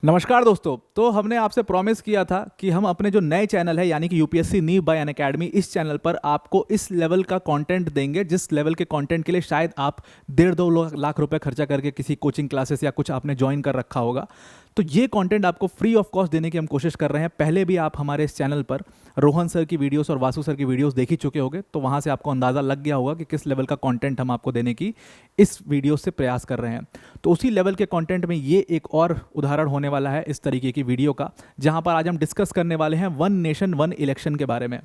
नमस्कार दोस्तों। तो हमने आपसे प्रॉमिस किया था कि हम अपने जो नए चैनल है यानी कि यूपीएससी नीव बाय अनअकैडमी, इस चैनल पर आपको इस लेवल का कंटेंट देंगे जिस लेवल के कंटेंट के लिए शायद आप 1.5-2 लाख रुपए खर्चा करके किसी कोचिंग क्लासेस या कुछ आपने ज्वाइन कर रखा होगा। तो ये कंटेंट आपको फ्री ऑफ कॉस्ट देने की हम कोशिश कर रहे हैं। पहले भी आप हमारे इस चैनल पर रोहन सर की वीडियोस और वासु सर की वीडियोस देख ही चुके होंगे, तो वहाँ से आपको अंदाज़ा लग गया होगा कि किस लेवल का कंटेंट हम आपको देने की इस वीडियो से प्रयास कर रहे हैं। तो उसी लेवल के कंटेंट में ये एक और उदाहरण होने वाला है इस तरीके की वीडियो का, जहाँ पर आज हम डिस्कस करने वाले हैं वन नेशन वन इलेक्शन के बारे में।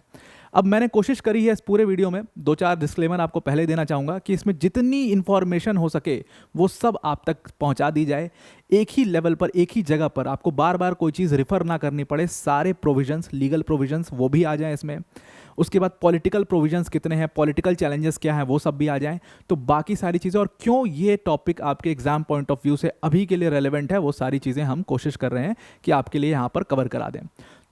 अब मैंने कोशिश करी है इस पूरे वीडियो में 2-4 डिस्क्लेमर आपको पहले देना चाहूँगा कि इसमें जितनी इन्फॉर्मेशन हो सके वो सब आप तक पहुँचा दी जाए, एक ही लेवल पर, एक ही जगह पर, आपको बार बार कोई चीज़ रिफ़र ना करनी पड़े। सारे प्रोविजंस, लीगल प्रोविजंस वो भी आ जाएं इसमें। उसके बाद पॉलिटिकल प्रोविजंस कितने हैं, पॉलिटिकल चैलेंजेस क्या हैं, वो सब भी आ जाएं। तो बाकी सारी चीज़ें और क्यों ये टॉपिक आपके एग्जाम पॉइंट ऑफ व्यू से अभी के लिए रेलेवेंट है, वो सारी चीज़ें हम कोशिश कर रहे हैं कि आपके लिए यहाँ पर कवर करा दें।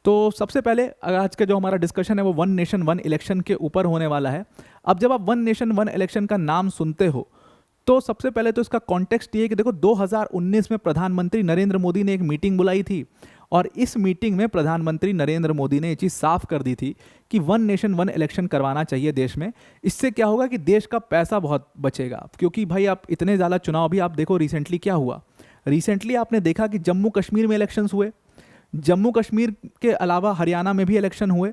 तो सबसे पहले आज का जो हमारा डिस्कशन है वो वन नेशन वन इलेक्शन के ऊपर होने वाला है। अब जब आप वन नेशन वन इलेक्शन का नाम सुनते हो तो सबसे पहले तो इसका कॉन्टेक्स्ट ये है कि देखो 2019 में प्रधानमंत्री नरेंद्र मोदी ने एक मीटिंग बुलाई थी और इस मीटिंग में प्रधानमंत्री नरेंद्र मोदी ने ये चीज़ साफ कर दी थी कि वन नेशन वन इलेक्शन करवाना चाहिए देश में। इससे क्या होगा कि देश का पैसा बहुत बचेगा, क्योंकि भाई आप इतने ज़्यादा चुनाव, भी आप देखो रिसेंटली क्या हुआ। रिसेंटली आपने देखा कि जम्मू कश्मीर में इलेक्शंस हुए, जम्मू कश्मीर के अलावा हरियाणा में भी इलेक्शन हुए।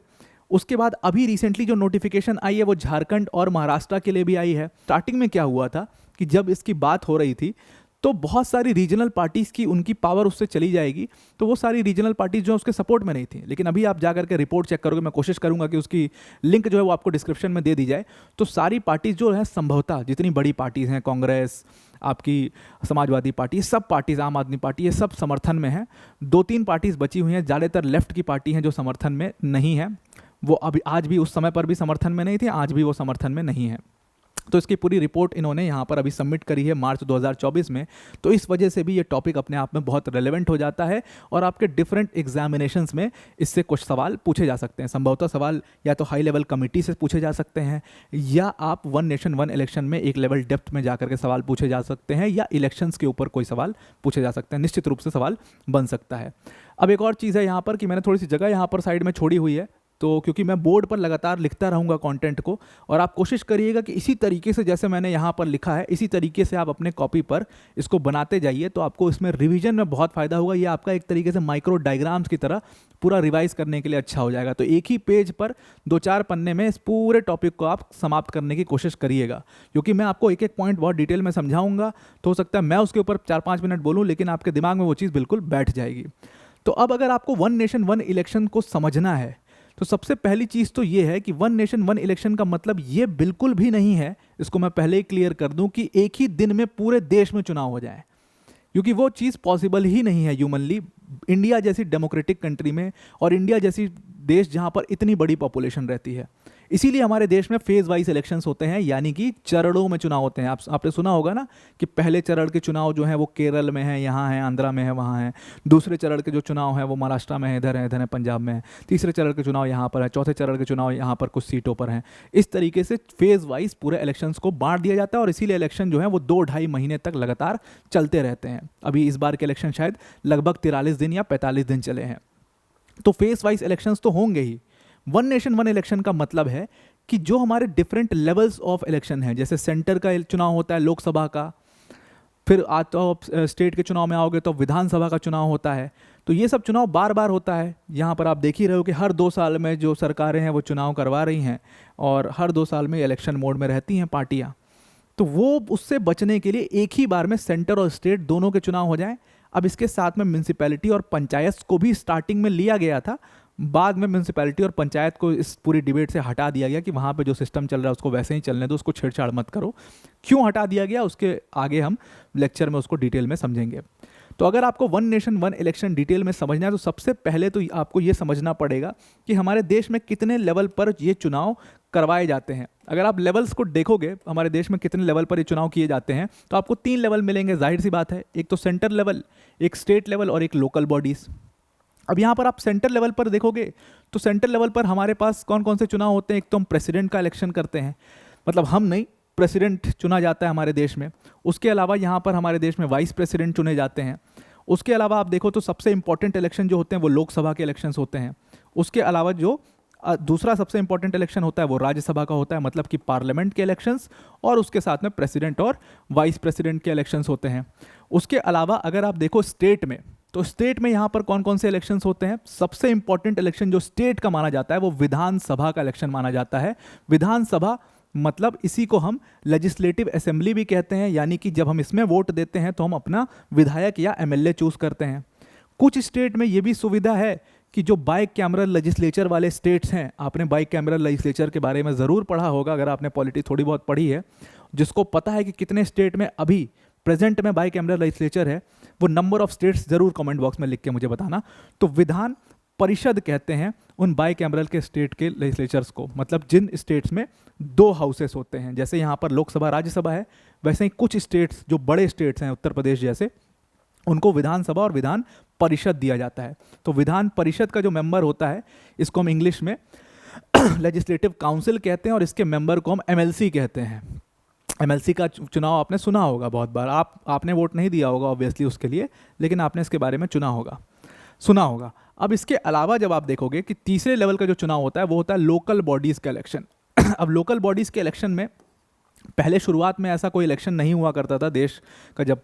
उसके बाद अभी रिसेंटली जो नोटिफिकेशन आई है वो झारखंड और महाराष्ट्र के लिए भी आई है। स्टार्टिंग में क्या हुआ था कि जब इसकी बात हो रही थी तो बहुत सारी रीजनल पार्टीज़ की उनकी पावर उससे चली जाएगी, तो वो सारी रीजनल पार्टीज जो उसके सपोर्ट में नहीं थी। लेकिन अभी आप जा करके रिपोर्ट चेक करोगे, मैं कोशिश करूंगा कि उसकी लिंक जो है वो आपको डिस्क्रिप्शन में दे दी जाए। तो सारी पार्टीज जो है संभवतः जितनी बड़ी पार्टीज़ हैं, कांग्रेस, आपकी समाजवादी पार्टी, सब पार्टीज़, आम आदमी पार्टी, ये सब समर्थन में हैं। 2-3 पार्टीज़ बची हुई हैं, ज़्यादातर लेफ्ट की पार्टी हैं जो समर्थन में नहीं है। वो अभी आज भी, उस समय पर भी समर्थन में नहीं थी, आज भी वो समर्थन में नहीं है। तो इसकी पूरी रिपोर्ट इन्होंने यहाँ पर अभी सबमिट करी है मार्च 2024 में। तो इस वजह से भी ये टॉपिक अपने आप में बहुत रेलेवेंट हो जाता है और आपके डिफरेंट एग्जामिनेशंस में इससे कुछ सवाल पूछे जा सकते हैं। संभवतः सवाल या तो हाई लेवल कमेटी से पूछे जा सकते हैं, या आप वन नेशन वन इलेक्शन में एक लेवल डेप्थ में जाकर के सवाल पूछे जा सकते हैं, या इलेक्शंस के ऊपर कोई सवाल पूछे जा सकते हैं। निश्चित रूप से सवाल बन सकता है। अब एक और चीज़ है यहाँ पर कि मैंने थोड़ी सी जगह यहाँ पर साइड में छोड़ी हुई है, तो क्योंकि मैं बोर्ड पर लगातार लिखता रहूँगा कंटेंट को, और आप कोशिश करिएगा कि इसी तरीके से जैसे मैंने यहाँ पर लिखा है इसी तरीके से आप अपने कॉपी पर इसको बनाते जाइए। तो आपको इसमें रिवीजन में बहुत फ़ायदा होगा। ये आपका एक तरीके से माइक्रो डायग्राम्स की तरह पूरा रिवाइज करने के लिए अच्छा हो जाएगा। तो एक ही पेज पर 2-4 पन्ने में इस पूरे टॉपिक को आप समाप्त करने की कोशिश करिएगा, क्योंकि मैं आपको एक एक पॉइंट बहुत डिटेल में समझाऊंगा। तो हो सकता है मैं उसके ऊपर 4-5 मिनट बोलूँ, लेकिन आपके दिमाग में वो चीज़ बिल्कुल बैठ जाएगी। तो अब अगर आपको वन नेशन वन इलेक्शन को समझना है तो सबसे पहली चीज़ तो ये है कि वन नेशन वन इलेक्शन का मतलब ये बिल्कुल भी नहीं है, इसको मैं पहले ही क्लियर कर दूं, कि एक ही दिन में पूरे देश में चुनाव हो जाए, क्योंकि वो चीज़ पॉसिबल ही नहीं है ह्यूमनली। इंडिया जैसी डेमोक्रेटिक कंट्री में और इंडिया जैसी देश जहाँ पर इतनी बड़ी पॉपुलेशन रहती है, इसीलिए हमारे देश में फेज वाइज इलेक्शंस होते हैं, यानी कि चरणों में चुनाव होते हैं। आपने सुना होगा ना कि पहले चरण के चुनाव जो हैं वो केरल में है, यहाँ है, आंध्रा में है, वहाँ है। दूसरे चरण के जो चुनाव हैं वो महाराष्ट्र में है, इधर है, पंजाब में है। तीसरे चरण के चुनाव यहाँ पर है, चौथे चरण के चुनाव यहाँ पर कुछ सीटों पर हैं। इस तरीके से फेज वाइज पूरे इलेक्शंस को बांट दिया जाता है, और इसीलिए इलेक्शन जो है वो 2-2.5 महीने तक लगातार चलते रहते हैं। अभी इस बार के इलेक्शन शायद लगभग 43 दिन या 45 दिन चले हैं। तो फेज वाइज इलेक्शंस तो होंगे ही। वन नेशन वन इलेक्शन का मतलब है कि जो हमारे डिफरेंट लेवल्स ऑफ इलेक्शन हैं, जैसे सेंटर का चुनाव होता है लोकसभा का, फिर आप स्टेट के चुनाव में आओगे तो विधानसभा का चुनाव होता है। तो ये सब चुनाव बार बार होता है। यहाँ पर आप देख ही रहे हो कि हर 2 साल में जो सरकारें हैं वो चुनाव करवा रही हैं, और हर 2 साल में इलेक्शन मोड में रहती हैं पार्टियाँ। तो वो उससे बचने के लिए एक ही बार में सेंटर और स्टेट दोनों के चुनाव हो जाएं। अब इसके साथ में म्यूनसिपैलिटी और पंचायत को भी स्टार्टिंग में लिया गया था, बाद में म्यूनसिपैलिटी और पंचायत को इस पूरी डिबेट से हटा दिया गया कि वहाँ पे जो सिस्टम चल रहा है उसको वैसे ही चलने दो, उसको छेड़छाड़ मत करो। क्यों हटा दिया गया उसके आगे हम लेक्चर में उसको डिटेल में समझेंगे। तो अगर आपको one nation one election detail में समझना है तो सबसे पहले तो आपको ये समझना पड़ेगा कि हमारे देश में कितने लेवल पर ये चुनाव करवाए जाते हैं। अगर आप लेवल्स को देखोगे हमारे देश में कितने लेवल पर ये चुनाव किए जाते हैं, तो आपको 3 लेवल मिलेंगे। जाहिर सी बात है, एक तो सेंटर लेवल, एक स्टेट लेवल और एक लोकल बॉडीज़। अब यहाँ पर आप सेंटर लेवल पर देखोगे तो सेंटर लेवल पर हमारे पास कौन कौन से चुनाव होते हैं। एक तो हम प्रेसिडेंट का इलेक्शन करते हैं, मतलब हम नहीं, प्रेसिडेंट चुना जाता है हमारे देश में। उसके अलावा यहाँ पर हमारे देश में वाइस प्रेसिडेंट चुने जाते हैं। उसके अलावा आप देखो तो सबसे इंपॉर्टेंट इलेक्शन जो होते हैं वो लोकसभा के इलेक्शंस होते हैं। उसके अलावा जो दूसरा सबसे इंपॉर्टेंट इलेक्शन होता है वो राज्यसभा का होता है, मतलब कि पार्लियामेंट के इलेक्शंस, और उसके साथ में प्रेसिडेंट और वाइस प्रेसिडेंट के इलेक्शंस होते हैं। उसके अलावा अगर आप देखो स्टेट में, तो स्टेट में यहाँ पर कौन कौन से इलेक्शंस होते हैं? सबसे इंपॉर्टेंट इलेक्शन जो स्टेट का माना जाता है वो विधानसभा का इलेक्शन माना जाता है। विधानसभा मतलब इसी को हम लेजिस्लेटिव असेंबली भी कहते हैं, यानी कि जब हम इसमें वोट देते हैं तो हम अपना विधायक या एमएलए चूज करते हैं। कुछ स्टेट में ये भी सुविधा है कि जो बाई कैमरल लेजिस्लेचर वाले स्टेट्स हैं, आपने बाई कैमरल लेजिस्लेचर के बारे में ज़रूर पढ़ा होगा अगर आपने पॉलिटी थोड़ी बहुत पढ़ी है, जिसको पता है कि कितने स्टेट में अभी प्रेजेंट में बाई कैमरल लेजिस्लेचर है, वो नंबर ऑफ स्टेट्स ज़रूर कमेंट बॉक्स में लिख के मुझे बताना। तो विधान परिषद कहते हैं उन बाई कैमरल के स्टेट के लेजिस्लेचर्स को, मतलब जिन स्टेट्स में 2 हाउसेस होते हैं। जैसे यहाँ पर लोकसभा राज्यसभा है, वैसे ही कुछ स्टेट्स जो बड़े स्टेट्स हैं उत्तर प्रदेश जैसे, उनको विधानसभा और विधान परिषद दिया जाता है। तो विधान परिषद का जो मेंबर होता है, इसको हम इंग्लिश में लेजिस्लेटिव काउंसिल कहते हैं, और इसके मेंबर को हम एमएलसी कहते हैं। एमएलसी का चुनाव आपने सुना होगा बहुत बार, आपने वोट नहीं दिया होगा ऑब्वियसली उसके लिए, लेकिन आपने इसके बारे में सुना होगा। अब इसके अलावा जब आप देखोगे कि तीसरे लेवल का जो चुनाव होता है वो होता है लोकल बॉडीज़ का इलेक्शन। अब लोकल बॉडीज़ के इलेक्शन में पहले शुरुआत में ऐसा कोई इलेक्शन नहीं हुआ करता था। देश का जब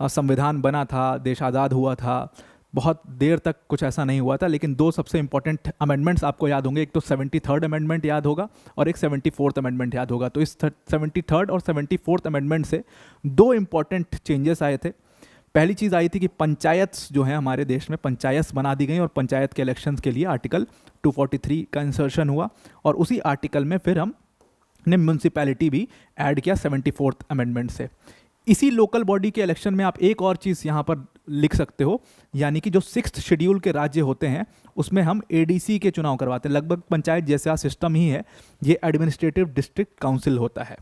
संविधान बना था, देश आज़ाद हुआ था, बहुत देर तक कुछ ऐसा नहीं हुआ था। लेकिन 2 सबसे इंपॉर्टेंट अमेंडमेंट्स आपको याद होंगे, एक तो 73rd अमेंडमेंट याद होगा और एक 74th अमेंडमेंट याद होगा। तो इस 73rd और 74th अमेंडमेंट से 2 इंपॉर्टेंट चेंजेस आए थे। पहली चीज़ आई थी कि पंचायत्स जो हैं हमारे देश में, पंचायत्स बना दी गई और पंचायत के इलेक्शंस के लिए आर्टिकल 243 का इंसर्शन हुआ, और उसी आर्टिकल में फिर हमने म्यूनसिपैलिटी भी ऐड किया 74th अमेंडमेंट से। इसी लोकल बॉडी के इलेक्शन में आप एक और चीज़ यहाँ पर लिख सकते हो, यानी कि जो 6th शेड्यूल के राज्य होते हैं उसमें हम एडीसी के चुनाव करवाते हैं। लगभग पंचायत जैसा सिस्टम ही है, ये एडमिनिस्ट्रेटिव डिस्ट्रिक्ट काउंसिल होता है।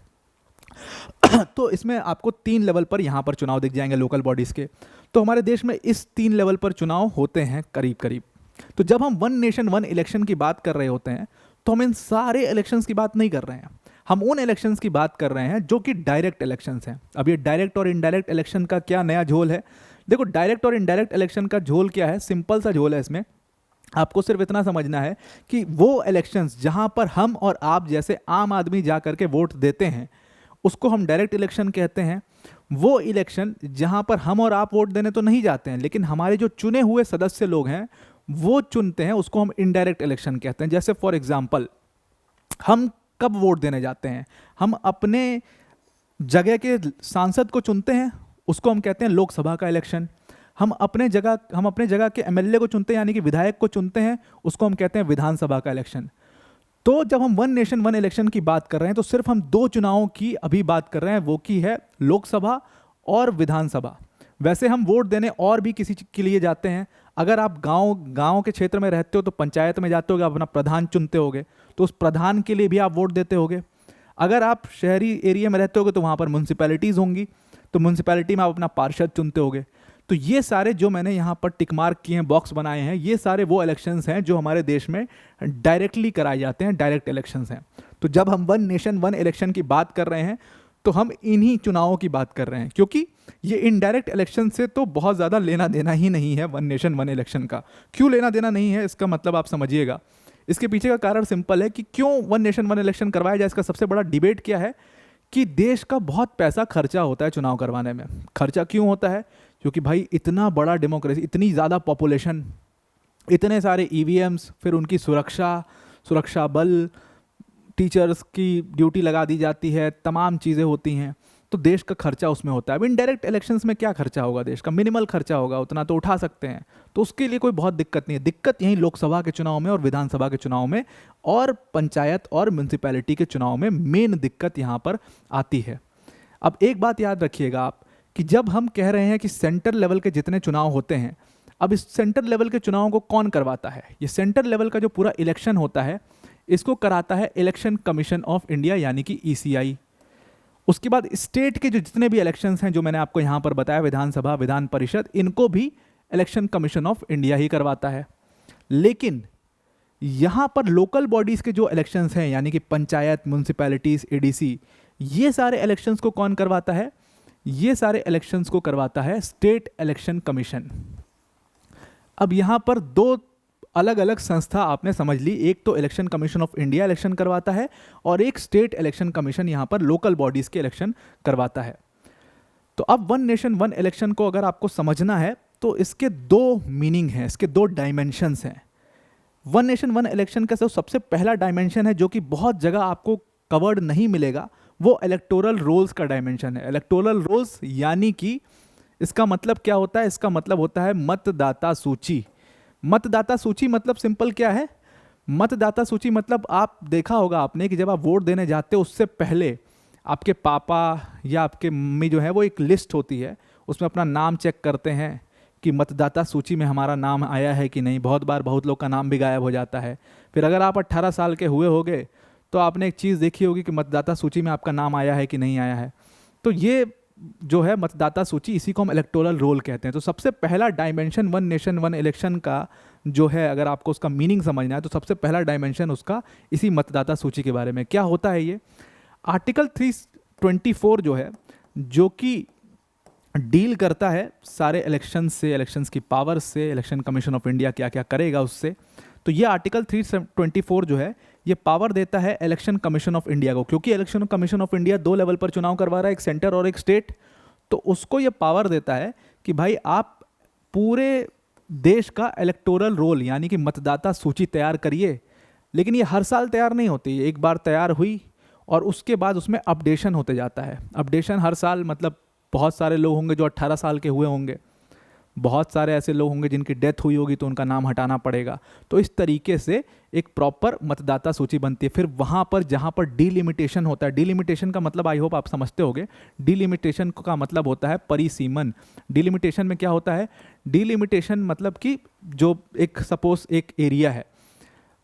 तो इसमें आपको 3 लेवल पर यहाँ पर चुनाव दिख जाएंगे लोकल बॉडीज़ के। तो हमारे देश में इस 3 लेवल पर चुनाव होते हैं करीब करीब। तो जब हम 1 नेशन 1 इलेक्शन की बात कर रहे होते हैं तो हम इन सारे इलेक्शंस की बात नहीं कर रहे हैं, हम उन इलेक्शंस की बात कर रहे हैं जो कि डायरेक्ट इलेक्शंस हैं। अब ये डायरेक्ट और इनडायरेक्ट इलेक्शन का क्या नया झोल है? देखो, डायरेक्ट और इनडायरेक्ट इलेक्शन का झोल क्या है? सिंपल सा झोल है। इसमें आपको सिर्फ इतना समझना है कि वो इलेक्शंस जहां पर हम और आप जैसे आम आदमी जा करके वोट देते हैं उसको हम डायरेक्ट इलेक्शन कहते हैं। वो इलेक्शन जहां पर हम और आप वोट देने तो नहीं जाते हैं, लेकिन हमारे जो चुने हुए सदस्य लोग हैं वो चुनते हैं, उसको हम इनडायरेक्ट इलेक्शन कहते हैं। जैसे फॉर एग्जाम्पल, हम कब वोट देने जाते हैं? हम अपने जगह के सांसद को चुनते हैं, उसको हम कहते हैं लोकसभा का इलेक्शन। हम अपने जगह के एमएलए को चुनते हैं, यानी कि विधायक को चुनते हैं, उसको हम कहते हैं विधानसभा का इलेक्शन। तो जब हम 1 नेशन 1 इलेक्शन की बात कर रहे हैं तो सिर्फ हम 2 चुनावों की अभी बात कर रहे हैं, वो की है लोकसभा और विधानसभा। वैसे हम वोट देने और भी किसी के लिए जाते हैं। अगर आप गांव के क्षेत्र में रहते हो तो पंचायत में जाते होगे, अपना प्रधान चुनते होगे, तो उस प्रधान के लिए भी आप वोट देते होगे। अगर आप शहरी एरिया में रहते होगे तो वहाँ पर म्यूनसिपैलिटीज़ होंगी, तो म्यूनसिपैलिटी में आप अपना पार्षद चुनते होगे। तो ये सारे जो मैंने यहाँ पर टिक मार्क किए हैं, बॉक्स बनाए हैं, ये सारे वो इलेक्शंस हैं जो हमारे देश में डायरेक्टली कराए जाते हैं, डायरेक्ट इलेक्शंस हैं। तो जब हम 1 नेशन 1 इलेक्शन की बात कर रहे हैं तो हम इन्हीं चुनावों की बात कर रहे हैं, क्योंकि ये इनडायरेक्ट इलेक्शन से तो बहुत ज़्यादा लेना देना ही नहीं है 1 नेशन 1 इलेक्शन का। क्यों लेना देना नहीं है, इसका मतलब आप समझिएगा। इसके पीछे का कारण सिंपल है कि क्यों 1 नेशन 1 इलेक्शन करवाया जाए। इसका सबसे बड़ा डिबेट क्या है कि देश का बहुत पैसा खर्चा होता है चुनाव करवाने में। खर्चा क्यों होता है? क्योंकि भाई इतना बड़ा डेमोक्रेसी, इतनी ज़्यादा पॉपुलेशन, इतने सारे ईवीएम्स, फिर उनकी सुरक्षा बल, टीचर्स की ड्यूटी लगा दी जाती है, तमाम चीज़ें होती हैं, तो देश का खर्चा उसमें होता है। अब इनडायरेक्ट इलेक्शंस में क्या खर्चा होगा? देश का मिनिमल खर्चा होगा, उतना तो उठा सकते हैं, तो उसके लिए कोई बहुत दिक्कत नहीं है। दिक्कत यहीं लोकसभा के चुनाव में और विधानसभा के चुनाव में और पंचायत और म्यूनसिपैलिटी के चुनाव में मेन दिक्कत यहाँ पर आती है। अब एक बात याद रखिएगा आप कि जब हम कह रहे हैं कि सेंटर लेवल के जितने चुनाव होते हैं, अब इस सेंटर लेवल के चुनावों को कौन करवाता है? ये सेंटर लेवल का जो पूरा इलेक्शन होता है इसको कराता है इलेक्शन कमीशन ऑफ इंडिया, यानी कि ECI। उसके बाद स्टेट के जो जितने भी इलेक्शंस हैं जो मैंने आपको यहाँ पर बताया, विधानसभा, विधान परिषद, इनको भी इलेक्शन कमीशन ऑफ इंडिया ही करवाता है। लेकिन यहाँ पर लोकल बॉडीज़ के जो इलेक्शंस हैं, यानी कि पंचायत, म्यूनसिपैलिटीज़, ADC, ये सारे इलेक्शंस को कौन करवाता है? ये सारे इलेक्शंस को करवाता है स्टेट इलेक्शन कमीशन। अब यहाँ पर दो अलग अलग संस्था आपने समझ ली, एक तो election commission of India election करवाता है और एक स्टेट इलेक्शन कमीशन यहाँ पर लोकल बॉडीज़ के इलेक्शन करवाता है। तो अब वन नेशन वन इलेक्शन को अगर आपको समझना है तो इसके दो मीनिंग हैं, इसके दो डायमेंशंस हैं। वन नेशन वन इलेक्शन का सबसे पहला डायमेंशन है जो कि बहुत जगह आपको कवर्ड नहीं मिलेगा, वो इलेक्टोरल रोल्स का डायमेंशन है। इलेक्टोरल रोल्स यानी कि इसका मतलब क्या होता है? इसका मतलब होता है मतदाता सूची। मतदाता सूची मतलब सिंपल क्या है? मतदाता सूची मतलब आप देखा होगा आपने कि जब आप वोट देने जाते हो उससे पहले आपके पापा या आपके मम्मी जो है वो एक लिस्ट होती है, उसमें अपना नाम चेक करते हैं कि मतदाता सूची में हमारा नाम आया है कि नहीं। बहुत बार बहुत लोग का नाम भी गायब हो जाता है। फिर अगर आप 18 साल के हुए होंगे तो आपने एक चीज़ देखी होगी कि मतदाता सूची में आपका नाम आया है कि नहीं आया है। तो ये जो है मतदाता सूची, इसी को हम इलेक्टोरल रोल कहते हैं। तो सबसे पहला dimension one nation one election का जो है, अगर आपको उसका मीनिंग समझना है तो सबसे पहला डायमेंशन उसका इसी मतदाता सूची के बारे में। क्या होता है ये? आर्टिकल 324 जो है, जो कि डील करता है सारे इलेक्शंस से, इलेक्शंस की पावर से, इलेक्शन कमीशन ऑफ इंडिया क्या क्या करेगा उससे। तो ये आर्टिकल 324 जो है ये पावर देता है इलेक्शन कमीशन ऑफ इंडिया को, क्योंकि इलेक्शन कमीशन ऑफ इंडिया दो लेवल पर चुनाव करवा रहा है, एक सेंटर और एक स्टेट। तो उसको ये पावर देता है कि भाई आप पूरे देश का इलेक्टोरल रोल यानी कि मतदाता सूची तैयार करिए। लेकिन ये हर साल तैयार नहीं होती, एक बार तैयार हुई और उसके बाद उसमें अपडेशन होते जाता है। अपडेशन हर साल, मतलब बहुत सारे लोग होंगे जो 18 साल के हुए होंगे, बहुत सारे ऐसे लोग होंगे जिनकी डेथ हुई होगी तो उनका नाम हटाना पड़ेगा। तो इस तरीके से एक प्रॉपर मतदाता सूची बनती है। फिर वहाँ पर जहाँ पर डीलिमिटेशन होता है, डीलिमिटेशन का मतलब आई होप आप समझते होंगे, डीलिमिटेशन का मतलब होता है परिसीमन। डीलिमिटेशन में क्या होता है? डीलिमिटेशन मतलब कि जो एक सपोज एक एरिया है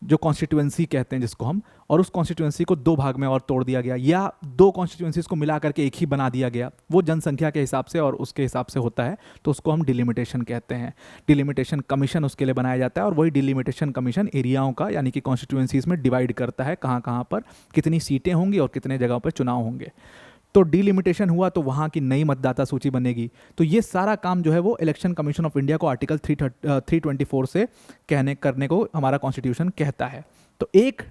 जो कॉन्स्टिट्यूएंसी कहते हैं जिसको हम, और उस कॉन्स्टिट्यूएंसी को दो भाग में और तोड़ दिया गया, या दो कॉन्स्टिट्यूएंसीज को मिला करके एक ही बना दिया गया, वो जनसंख्या के हिसाब से और उसके हिसाब से होता है, तो उसको हम डिलिमिटेशन कहते हैं। डिलिमिटेशन कमीशन उसके लिए बनाया जाता है और वही डिलिमिटेशन कमीशन एरियाओं का यानी कि कॉन्स्टिट्यूएंसीज में डिवाइड करता है कहाँ कहाँ पर कितनी सीटें होंगी और कितने जगहों पर चुनाव होंगे। तो डिलिमिटेशन हुआ तो वहाँ की नई मतदाता सूची बनेगी। तो ये सारा काम जो है वो इलेक्शन कमीशन ऑफ इंडिया को आर्टिकल 324 से करने को हमारा कॉन्स्टिट्यूशन कहता है। तो एक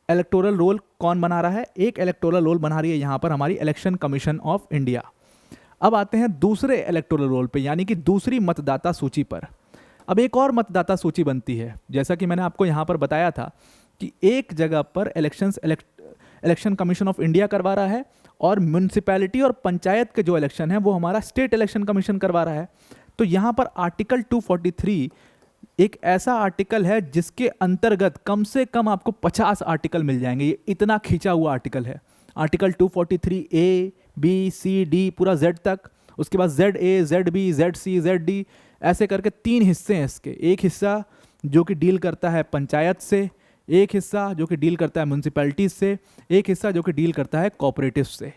इलेक्टोरल रोल कौन बना रहा है? एक इलेक्टोरल रोल बना रही है यहाँ पर हमारी इलेक्शन कमीशन ऑफ इंडिया। अब आते हैं दूसरे इलेक्टोरल रोल पे, यानी कि दूसरी मतदाता सूची पर। अब एक और मतदाता सूची बनती है, जैसा कि मैंने आपको यहाँ पर बताया था कि एक जगह पर इलेक्शन कमीशन ऑफ इंडिया करवा रहा है और म्यूनिसिपैलिटी और पंचायत के जो इलेक्शन है वो हमारा स्टेट इलेक्शन कमीशन करवा रहा है। तो यहाँ पर आर्टिकल 243 एक ऐसा आर्टिकल है जिसके अंतर्गत कम से कम आपको 50 आर्टिकल मिल जाएंगे। ये इतना खींचा हुआ आर्टिकल है। Article 243 A, B, C, D पूरा Z तक, उसके बाद ZA, ZB, ZC, ZD ऐसे करके 3 हिस्से हैं इसके। एक हिस्सा जो कि डील करता है पंचायत से, एक हिस्सा जो कि डील करता है म्यूनसिपैलिटीज से, एक हिस्सा जो कि डील करता है कोऑपरेटिव से।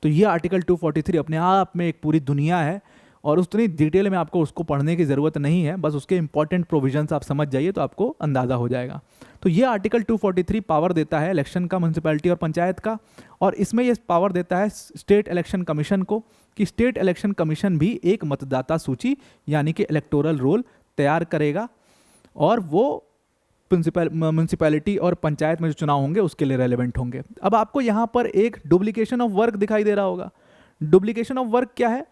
तो ये आर्टिकल 243 अपने आप में एक पूरी दुनिया है और उतनी डिटेल में आपको उसको पढ़ने की ज़रूरत नहीं है, बस उसके इंपॉर्टेंट प्रोविजंस आप समझ जाइए तो आपको अंदाज़ा हो जाएगा। तो ये आर्टिकल 243 पावर देता है इलेक्शन का, म्यूनसिपैलिटी और पंचायत का, और इसमें ये पावर देता है स्टेट इलेक्शन कमीशन को कि स्टेट इलेक्शन कमीशन भी एक मतदाता सूची यानी कि इलेक्टोरल रोल तैयार करेगा और वो म्यूनसिपैलिटी और पंचायत में जो चुनाव होंगे उसके लिए रेलेवेंट होंगे। अब आपको यहाँ पर एक डुप्लीकेशन ऑफ वर्क दिखाई दे रहा होगा। डुप्लीकेशन ऑफ वर्क क्या है?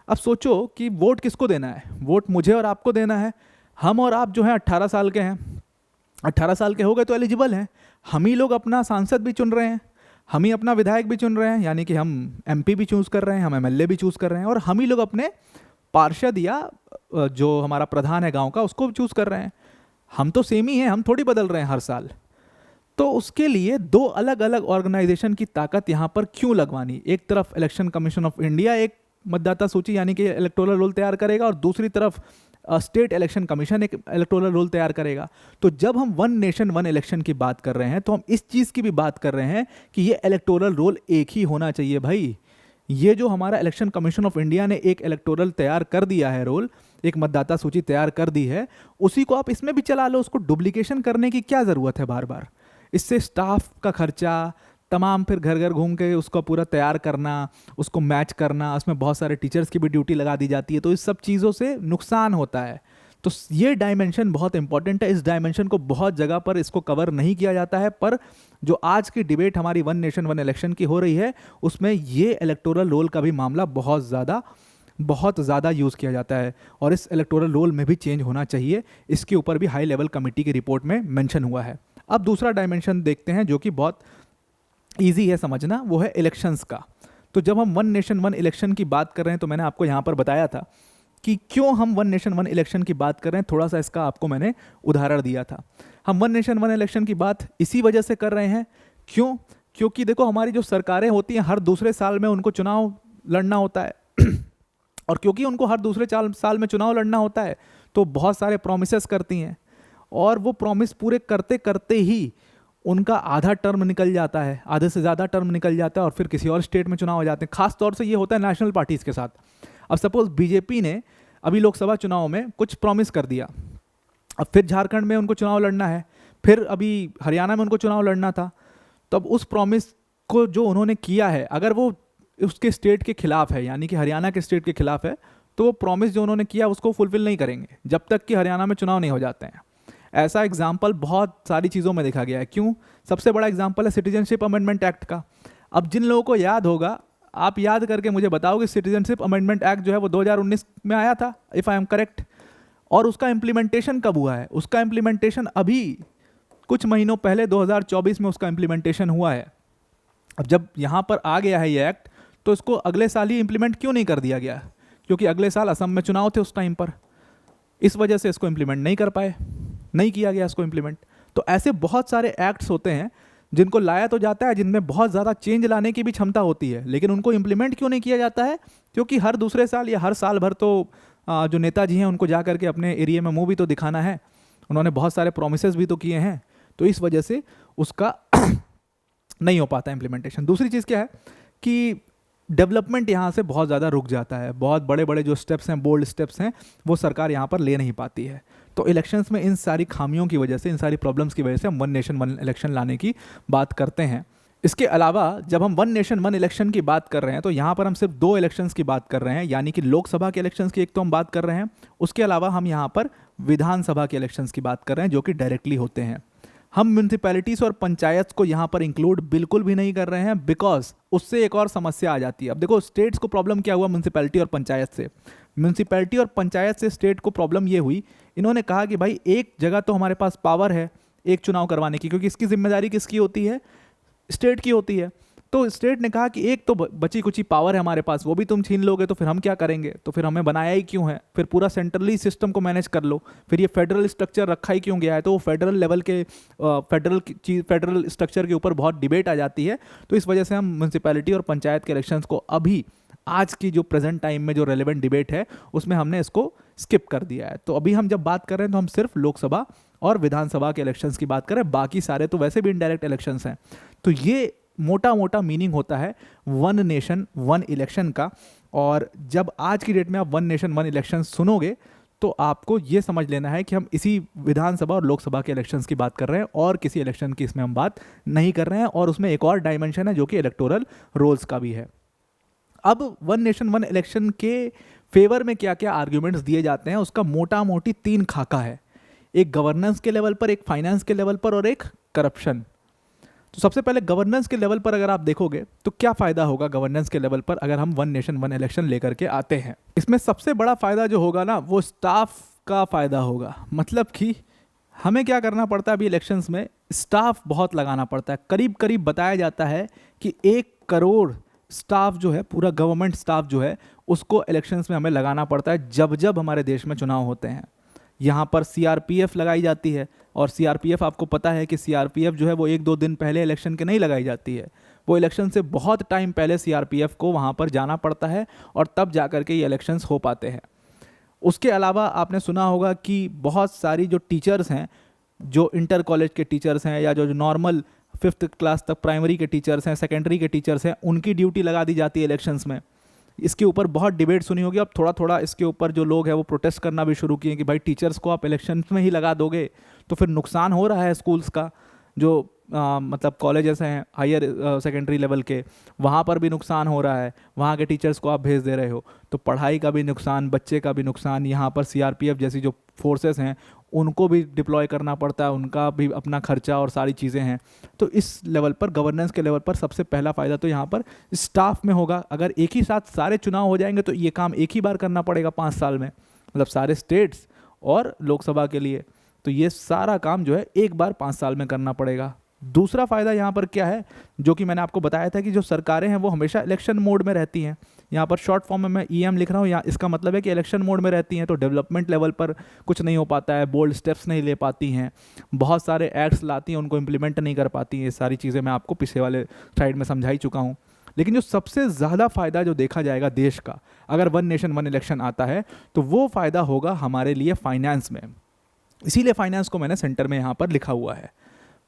अब सोचो कि वोट किसको देना है? वोट मुझे और आपको देना है। हम और आप जो हैं 18 साल के हैं, 18 साल के हो गए तो एलिजिबल हैं। हम ही लोग अपना सांसद भी चुन रहे हैं, हम ही अपना विधायक भी चुन रहे हैं, यानी कि हम MP भी चूज़ कर रहे हैं, हम MLA भी चूज़ कर रहे हैं, और हम ही लोग अपने पार्षद या जो हमारा प्रधान है गाँव का उसको भी चूज़ कर रहे हैं। हम तो सेम ही हैं, हम थोड़ी बदल रहे हैं हर साल। तो उसके लिए दो अलग अलग ऑर्गेनाइजेशन की ताकत यहाँ पर क्यों लगवानी? एक तरफ इलेक्शन कमीशन ऑफ इंडिया एक मतदाता सूची यानी कि इलेक्टोरल रोल तैयार करेगा और दूसरी तरफ स्टेट इलेक्शन कमीशन एक इलेक्टोरल रोल तैयार करेगा। तो जब हम वन नेशन वन इलेक्शन की बात कर रहे हैं तो हम इस चीज़ की भी बात कर रहे हैं कि ये इलेक्टोरल रोल एक ही होना चाहिए भाई। ये जो हमारा इलेक्शन कमीशन ऑफ इंडिया ने एक इलेक्टोरल तैयार कर दिया है रोल, एक मतदाता सूची तैयार कर दी है, उसी को आप इसमें भी चला लो। उसको डुप्लीकेशन करने की क्या ज़रूरत है बार बार? इससे स्टाफ का खर्चा, तमाम फिर घर घर घूम के उसको पूरा तैयार करना, उसको मैच करना, उसमें बहुत सारे टीचर्स की भी ड्यूटी लगा दी जाती है, तो इस सब चीज़ों से नुकसान होता है। तो ये डायमेंशन बहुत इंपॉर्टेंट है। इस डायमेंशन को बहुत जगह पर इसको कवर नहीं किया जाता है, पर जो आज की डिबेट हमारी वन नेशन वन इलेक्शन की हो रही है उसमें ये इलेक्टोरल रोल का भी मामला बहुत ज़्यादा यूज़ किया जाता है, और इस इलेक्टोरल रोल में भी चेंज होना चाहिए। इसके ऊपर भी हाई लेवल कमेटी की रिपोर्ट में मेंशन हुआ है। अब दूसरा डायमेंशन देखते हैं जो कि बहुत ईजी है समझना, वो है इलेक्शंस का। तो जब हम वन नेशन वन इलेक्शन की बात कर रहे हैं तो मैंने आपको यहाँ पर बताया था कि क्यों हम वन नेशन वन इलेक्शन की बात कर रहे हैं, थोड़ा सा इसका आपको मैंने उदाहरण दिया था। हम वन नेशन वन इलेक्शन की बात इसी वजह से कर रहे हैं। क्यों? क्योंकि देखो हमारी जो सरकारें होती हैं हर दूसरे साल में उनको चुनाव लड़ना होता है और क्योंकि उनको हर दूसरे साल में चुनाव लड़ना होता है तो बहुत सारे प्रॉमिसेस करती हैं, और वो प्रॉमिस पूरे करते करते ही उनका आधा टर्म निकल जाता है, आधे से ज़्यादा टर्म निकल जाता है, और फिर किसी और स्टेट में चुनाव हो जाते हैं। खास तौर से ये होता है नेशनल पार्टीज़ के साथ। अब सपोज बीजेपी ने अभी लोकसभा चुनाव में कुछ प्रॉमिस कर दिया, अब फिर झारखंड में उनको चुनाव लड़ना है, फिर अभी हरियाणा में उनको चुनाव लड़ना था, तो अब उस प्रॉमिस को जो उन्होंने किया है अगर वो उसके स्टेट के खिलाफ है, यानी कि हरियाणा के स्टेट के खिलाफ है, तो वो प्रॉमिस जो उन्होंने किया उसको फुलफिल नहीं करेंगे जब तक कि हरियाणा में चुनाव नहीं हो जाते हैं। ऐसा एग्जाम्पल बहुत सारी चीज़ों में देखा गया है। क्यों? सबसे बड़ा एग्जाम्पल है सिटीजनशिप अमेंडमेंट एक्ट का। अब जिन लोगों को याद होगा, आप याद करके मुझे बताओ कि सिटीजनशिप अमेंडमेंट एक्ट जो है वो 2019 में आया था, इफ़ आई एम करेक्ट, और उसका इम्प्लीमेंटेशन कब हुआ है? उसका इम्प्लीमेंटेशन अभी कुछ महीनों पहले 2024 में उसका इम्प्लीमेंटेशन हुआ है। अब जब यहाँ पर आ गया है ये एक्ट, तो इसको अगले साल ही इम्प्लीमेंट क्यों नहीं कर दिया गया? क्योंकि अगले साल असम में चुनाव थे उस टाइम पर, इस वजह से इसको इम्प्लीमेंट नहीं कर पाए, नहीं किया गया इसको इम्प्लीमेंट। तो ऐसे बहुत सारे एक्ट्स होते हैं जिनको लाया तो जाता है, जिनमें बहुत ज़्यादा चेंज लाने की भी क्षमता होती है, लेकिन उनको इम्प्लीमेंट क्यों नहीं किया जाता है? क्योंकि हर दूसरे साल या हर साल भर तो जो नेताजी हैं उनको जा करके अपने एरिया में मुँह भी तो दिखाना है, उन्होंने बहुत सारे प्रोमिसेस भी तो किए हैं, तो इस वजह से उसका नहीं हो पाता इम्प्लीमेंटेशन। दूसरी चीज़ क्या है कि डेवलपमेंट यहाँ से बहुत ज़्यादा रुक जाता है। बहुत बड़े बड़े जो स्टेप्स हैं, बोल्ड स्टेप्स हैं, वो सरकार यहाँ पर ले नहीं पाती है। तो इलेक्शंस में इन सारी खामियों की वजह से, इन सारी प्रॉब्लम्स की वजह से हम वन नेशन वन इलेक्शन लाने की बात करते हैं। इसके अलावा जब हम वन नेशन वन इलेक्शन की बात कर रहे हैं तो यहाँ पर हम सिर्फ 2 इलेक्शंस की बात कर रहे हैं, यानी कि लोकसभा के इलेक्शंस की एक तो हम बात कर रहे हैं, उसके अलावा हम यहाँ पर विधानसभा के इलेक्शंस की बात कर रहे हैं जो कि डायरेक्टली होते हैं। हम म्यूनसिपैलिटीज़ और पंचायत को यहाँ पर इंक्लूड बिल्कुल भी नहीं कर रहे हैं, बिकॉज उससे एक और समस्या आ जाती है। अब देखो स्टेट्स को प्रॉब्लम क्या हुआ म्यूनसिपैलिटी और पंचायत से? म्यूनसिपैलिटी और पंचायत से स्टेट को प्रॉब्लम ये हुई, इन्होंने कहा कि भाई एक जगह तो हमारे पास पावर है एक चुनाव करवाने की, क्योंकि इसकी जिम्मेदारी किसकी होती है? स्टेट की होती है। तो स्टेट ने कहा कि एक तो बची कुची पावर है हमारे पास, वो भी तुम छीन लोगे तो फिर हम क्या करेंगे? तो फिर हमें बनाया ही क्यों है? फिर पूरा सेंट्रली सिस्टम को मैनेज कर लो, फिर ये फेडरल स्ट्रक्चर रखा ही क्यों गया है? तो वो फेडरल लेवल के फेडरल स्ट्रक्चर के ऊपर बहुत डिबेट आ जाती है। तो इस वजह से हम म्यूनसिपैलिटी और पंचायत के इलेक्शंस को अभी आज की जो प्रेजेंट टाइम में जो रेलेवेंट डिबेट है उसमें हमने इसको स्किप कर दिया है। तो अभी हम जब बात कर रहे हैं तो हम सिर्फ लोकसभा और विधानसभा के इलेक्शंस की बात करें, बाकी सारे तो वैसे भी इनडायरेक्ट इलेक्शंस हैं। तो ये मोटा मोटा मीनिंग होता है वन नेशन वन इलेक्शन का। और जब आज की डेट में आप वन नेशन वन इलेक्शन सुनोगे तो आपको ये समझ लेना है कि हम इसी विधानसभा और लोकसभा के इलेक्शंस की बात कर रहे हैं और किसी इलेक्शन की इसमें हम बात नहीं कर रहे हैं। और उसमें एक और डायमेंशन है जो कि इलेक्टोरल रोल्स का भी है। अब वन नेशन वन इलेक्शन के फेवर में क्या क्या आर्ग्यूमेंट्स दिए जाते हैं उसका मोटा मोटी 3 खाका है, एक गवर्नेंस के लेवल पर, एक फाइनेंस के लेवल पर और एक करप्शन। तो सबसे पहले गवर्नेंस के लेवल पर अगर आप देखोगे तो क्या फ़ायदा होगा गवर्नेंस के लेवल पर अगर हम वन नेशन वन इलेक्शन लेकर के आते हैं? इसमें सबसे बड़ा फ़ायदा जो होगा ना वो स्टाफ का फ़ायदा होगा। मतलब कि हमें क्या करना पड़ता है अभी इलेक्शंस में, स्टाफ बहुत लगाना पड़ता है। करीब करीब बताया जाता है कि 1 करोड़ स्टाफ जो है, पूरा गवर्नमेंट स्टाफ जो है उसको इलेक्शंस में हमें लगाना पड़ता है जब जब हमारे देश में चुनाव होते हैं। यहाँ पर सीआरपीएफ लगाई जाती है और सीआरपीएफ आपको पता है कि सीआरपीएफ जो है वो 1-2 दिन पहले इलेक्शन के नहीं लगाई जाती है, वो इलेक्शन से बहुत टाइम पहले सीआरपीएफ को वहाँ पर जाना पड़ता है और तब जा कर के ये इलेक्शंस हो पाते हैं। उसके अलावा आपने सुना होगा कि बहुत सारी जो टीचर्स हैं, जो इंटर कॉलेज के टीचर्स हैं या जो नॉर्मल 5th क्लास तक प्राइमरी के टीचर्स हैं, सेकेंडरी के टीचर्स हैं, उनकी ड्यूटी लगा दी जाती है इलेक्शंस में। इसके ऊपर बहुत डिबेट सुनी होगी। अब थोड़ा थोड़ा इसके ऊपर जो लोग हैं वो प्रोटेस्ट करना भी शुरू किए कि भाई टीचर्स को आप इलेक्शंस में ही लगा दोगे तो फिर नुकसान हो रहा है स्कूल्स का, जो मतलब कॉलेजेस हैं हायर सेकेंडरी लेवल के, वहाँ पर भी नुकसान हो रहा है, वहाँ के टीचर्स को आप भेज दे रहे हो, तो पढ़ाई का भी नुकसान, बच्चे का भी नुकसान। यहाँ पर सीआरपीएफ जैसी जो फोर्सेस हैं उनको भी डिप्लॉय करना पड़ता है, उनका भी अपना खर्चा और सारी चीज़ें हैं। तो इस लेवल पर, गवर्नेंस के लेवल पर सबसे पहला फ़ायदा तो यहाँ पर स्टाफ में होगा। अगर एक ही साथ सारे चुनाव हो जाएंगे तो ये काम एक ही बार करना पड़ेगा 5 साल में, मतलब सारे स्टेट्स और लोकसभा के लिए, तो ये सारा काम जो है एक बार 5 साल में करना पड़ेगा। दूसरा फ़ायदा यहाँ पर क्या है, जो कि मैंने आपको बताया था कि जो सरकारें हैं वो हमेशा इलेक्शन मोड में रहती हैं। यहाँ पर शॉर्ट फॉर्म में मैं ईएम लिख रहा हूँ, यहाँ इसका मतलब है कि इलेक्शन मोड में रहती हैं, तो डेवलपमेंट लेवल पर कुछ नहीं हो पाता है, बोल्ड स्टेप्स नहीं ले पाती हैं, बहुत सारे एक्ट्स लाती हैं उनको इम्प्लीमेंट नहीं कर पाती हैं। ये सारी चीज़ें मैं आपको पिछले वाले साइड में समझा ही चुका हूँ। लेकिन जो सबसे ज़्यादा फ़ायदा जो देखा जाएगा देश का, अगर वन नेशन वन इलेक्शन आता है, तो वो फ़ायदा होगा हमारे लिए फाइनेंस में। इसीलिए फाइनेंस को मैंने सेंटर में यहाँ पर लिखा हुआ है।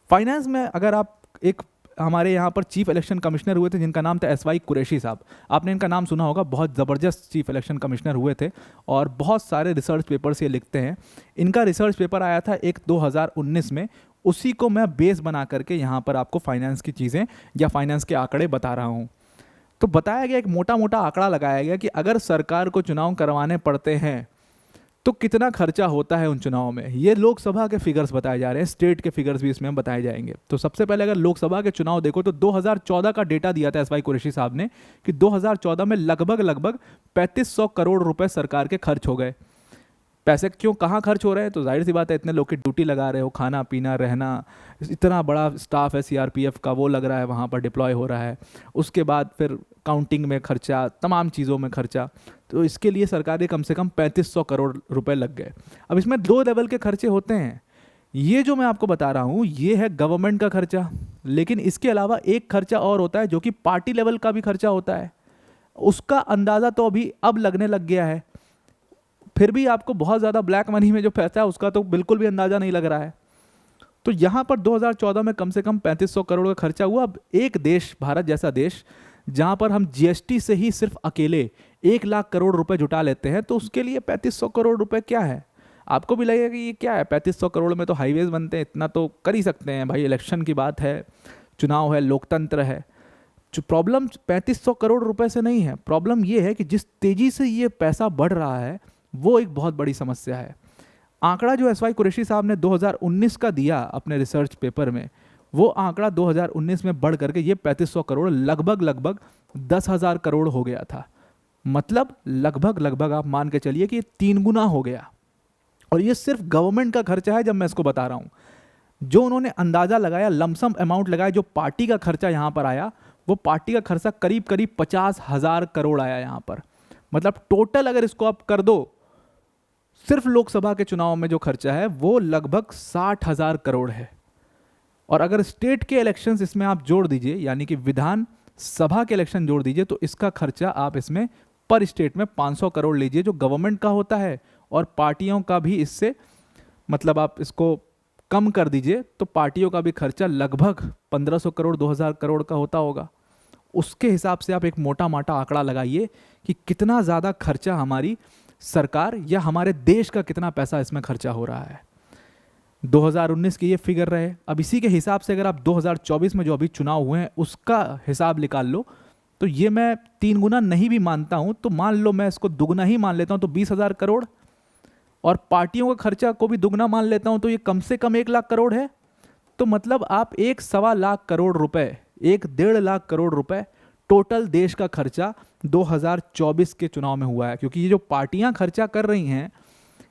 फाइनेंस में अगर आप एक, हमारे यहाँ पर चीफ इलेक्शन कमिश्नर हुए थे जिनका नाम था एसवाई कुरैशी साहब, आपने इनका नाम सुना होगा, बहुत ज़बरदस्त चीफ इलेक्शन कमिश्नर हुए थे और बहुत सारे रिसर्च पेपर्स ये लिखते हैं। इनका रिसर्च पेपर आया था एक 2019 में, उसी को मैं बेस बना करके यहाँ पर आपको फाइनेंस की चीज़ें या फाइनेंस के आंकड़े बता रहा हूँ। तो बताया गया, एक मोटा मोटा आंकड़ा लगाया गया कि अगर सरकार को चुनाव करवाने पड़ते हैं तो कितना खर्चा होता है उन चुनावों में। ये लोकसभा के फिगर्स बताए जा रहे हैं, स्टेट के फिगर्स भी इसमें बताए जाएंगे। तो सबसे पहले अगर लोकसभा के चुनाव देखो तो 2014 का डेटा दिया था एसवाई कुरैशी साहब ने कि 2014 में लगभग 3500 करोड़ रुपए सरकार के खर्च हो गए। पैसे क्यों, कहाँ खर्च हो रहे हैं, तो जाहिर सी बात है, इतने लोग की ड्यूटी लगा रहे हो, खाना पीना रहना, इतना बड़ा स्टाफ है सीआरपीएफ का, वो लग रहा है वहाँ पर डिप्लॉय हो रहा है। उसके बाद फिर काउंटिंग में खर्चा, तमाम चीज़ों में खर्चा, तो इसके लिए सरकार के कम से कम 3500 करोड़ रुपए लग गए। अब इसमें 2 लेवल के खर्चे होते हैं, ये जो मैं आपको बता रहा हूँ ये है गवर्नमेंट का खर्चा, लेकिन इसके अलावा एक खर्चा और होता है जो कि पार्टी लेवल का भी खर्चा होता है। उसका अंदाज़ा तो अभी अब लगने लग गया है, फिर भी आपको बहुत ज़्यादा ब्लैक मनी में जो पैसा है उसका तो बिल्कुल भी अंदाज़ा नहीं लग रहा है। तो यहाँ पर 2014 में कम से कम 3500 करोड़ का खर्चा हुआ। अब एक देश, भारत जैसा देश, जहाँ पर हम जीएसटी से ही सिर्फ अकेले 1 लाख करोड़ रुपए जुटा लेते हैं, तो उसके लिए 3500 करोड़ रुपए क्या है। आपको भी लगेगा कि ये क्या है, 3500 करोड़ में तो हाईवेज बनते हैं, इतना तो कर ही सकते हैं भाई, इलेक्शन की बात है, चुनाव है, लोकतंत्र है। जो प्रॉब्लम 3500 करोड़ रुपए से नहीं है, प्रॉब्लम ये है कि जिस तेज़ी से ये पैसा बढ़ रहा है वो एक बहुत बड़ी समस्या है। आंकड़ा जो एसवाई कुरैशी साहब ने 2019 का दिया अपने रिसर्च पेपर में, वो आंकड़ा 2019 में बढ़ करके ये 3500 करोड़ लगभग 10,000 करोड़ हो गया था। मतलब लगभग आप मान के चलिए कि 3 गुना हो गया। और ये सिर्फ गवर्नमेंट का खर्चा है। जब मैं इसको बता रहा हूँ, जो उन्होंने अंदाज़ा लगाया, लमसम अमाउंट लगाया, जो पार्टी का खर्चा यहाँ पर आया, वो पार्टी का खर्चा करीब 50,000 करोड़ आया यहाँ पर। मतलब टोटल अगर इसको आप कर दो, सिर्फ लोकसभा के चुनाव में जो खर्चा है वो लगभग 60,000 करोड़ है। और अगर स्टेट के इलेक्शंस इसमें आप जोड़ दीजिए, यानी कि विधान सभा के इलेक्शन जोड़ दीजिए, तो इसका खर्चा आप इसमें पर स्टेट में 500 करोड़ लीजिए जो गवर्नमेंट का होता है, और पार्टियों का भी इससे, मतलब आप इसको कम कर दीजिए तो पार्टियों का भी खर्चा लगभग 1500 करोड़ 2000 करोड़ का होता होगा। उसके हिसाब से आप एक मोटा माटा आंकड़ा लगाइए कि कितना ज़्यादा खर्चा हमारी सरकार या हमारे देश का कितना पैसा इसमें खर्चा हो रहा है। 2019 के ये फिगर रहे। अब इसी के हिसाब से अगर आप 2024 में जो अभी चुनाव हुए हैं उसका हिसाब निकाल लो, तो ये मैं 3 गुना नहीं भी मानता हूँ, तो मान लो मैं इसको दुगना ही मान लेता हूँ तो 20,000 करोड़, और पार्टियों का खर्चा को भी दुगना मान लेता हूँ तो ये कम से कम 1 लाख करोड़ है। तो मतलब आप 1.25 लाख करोड़ रुपए, 1.5 लाख करोड़ रुपए टोटल देश का खर्चा 2024 के चुनाव में हुआ है। क्योंकि ये जो पार्टियां खर्चा कर रही हैं,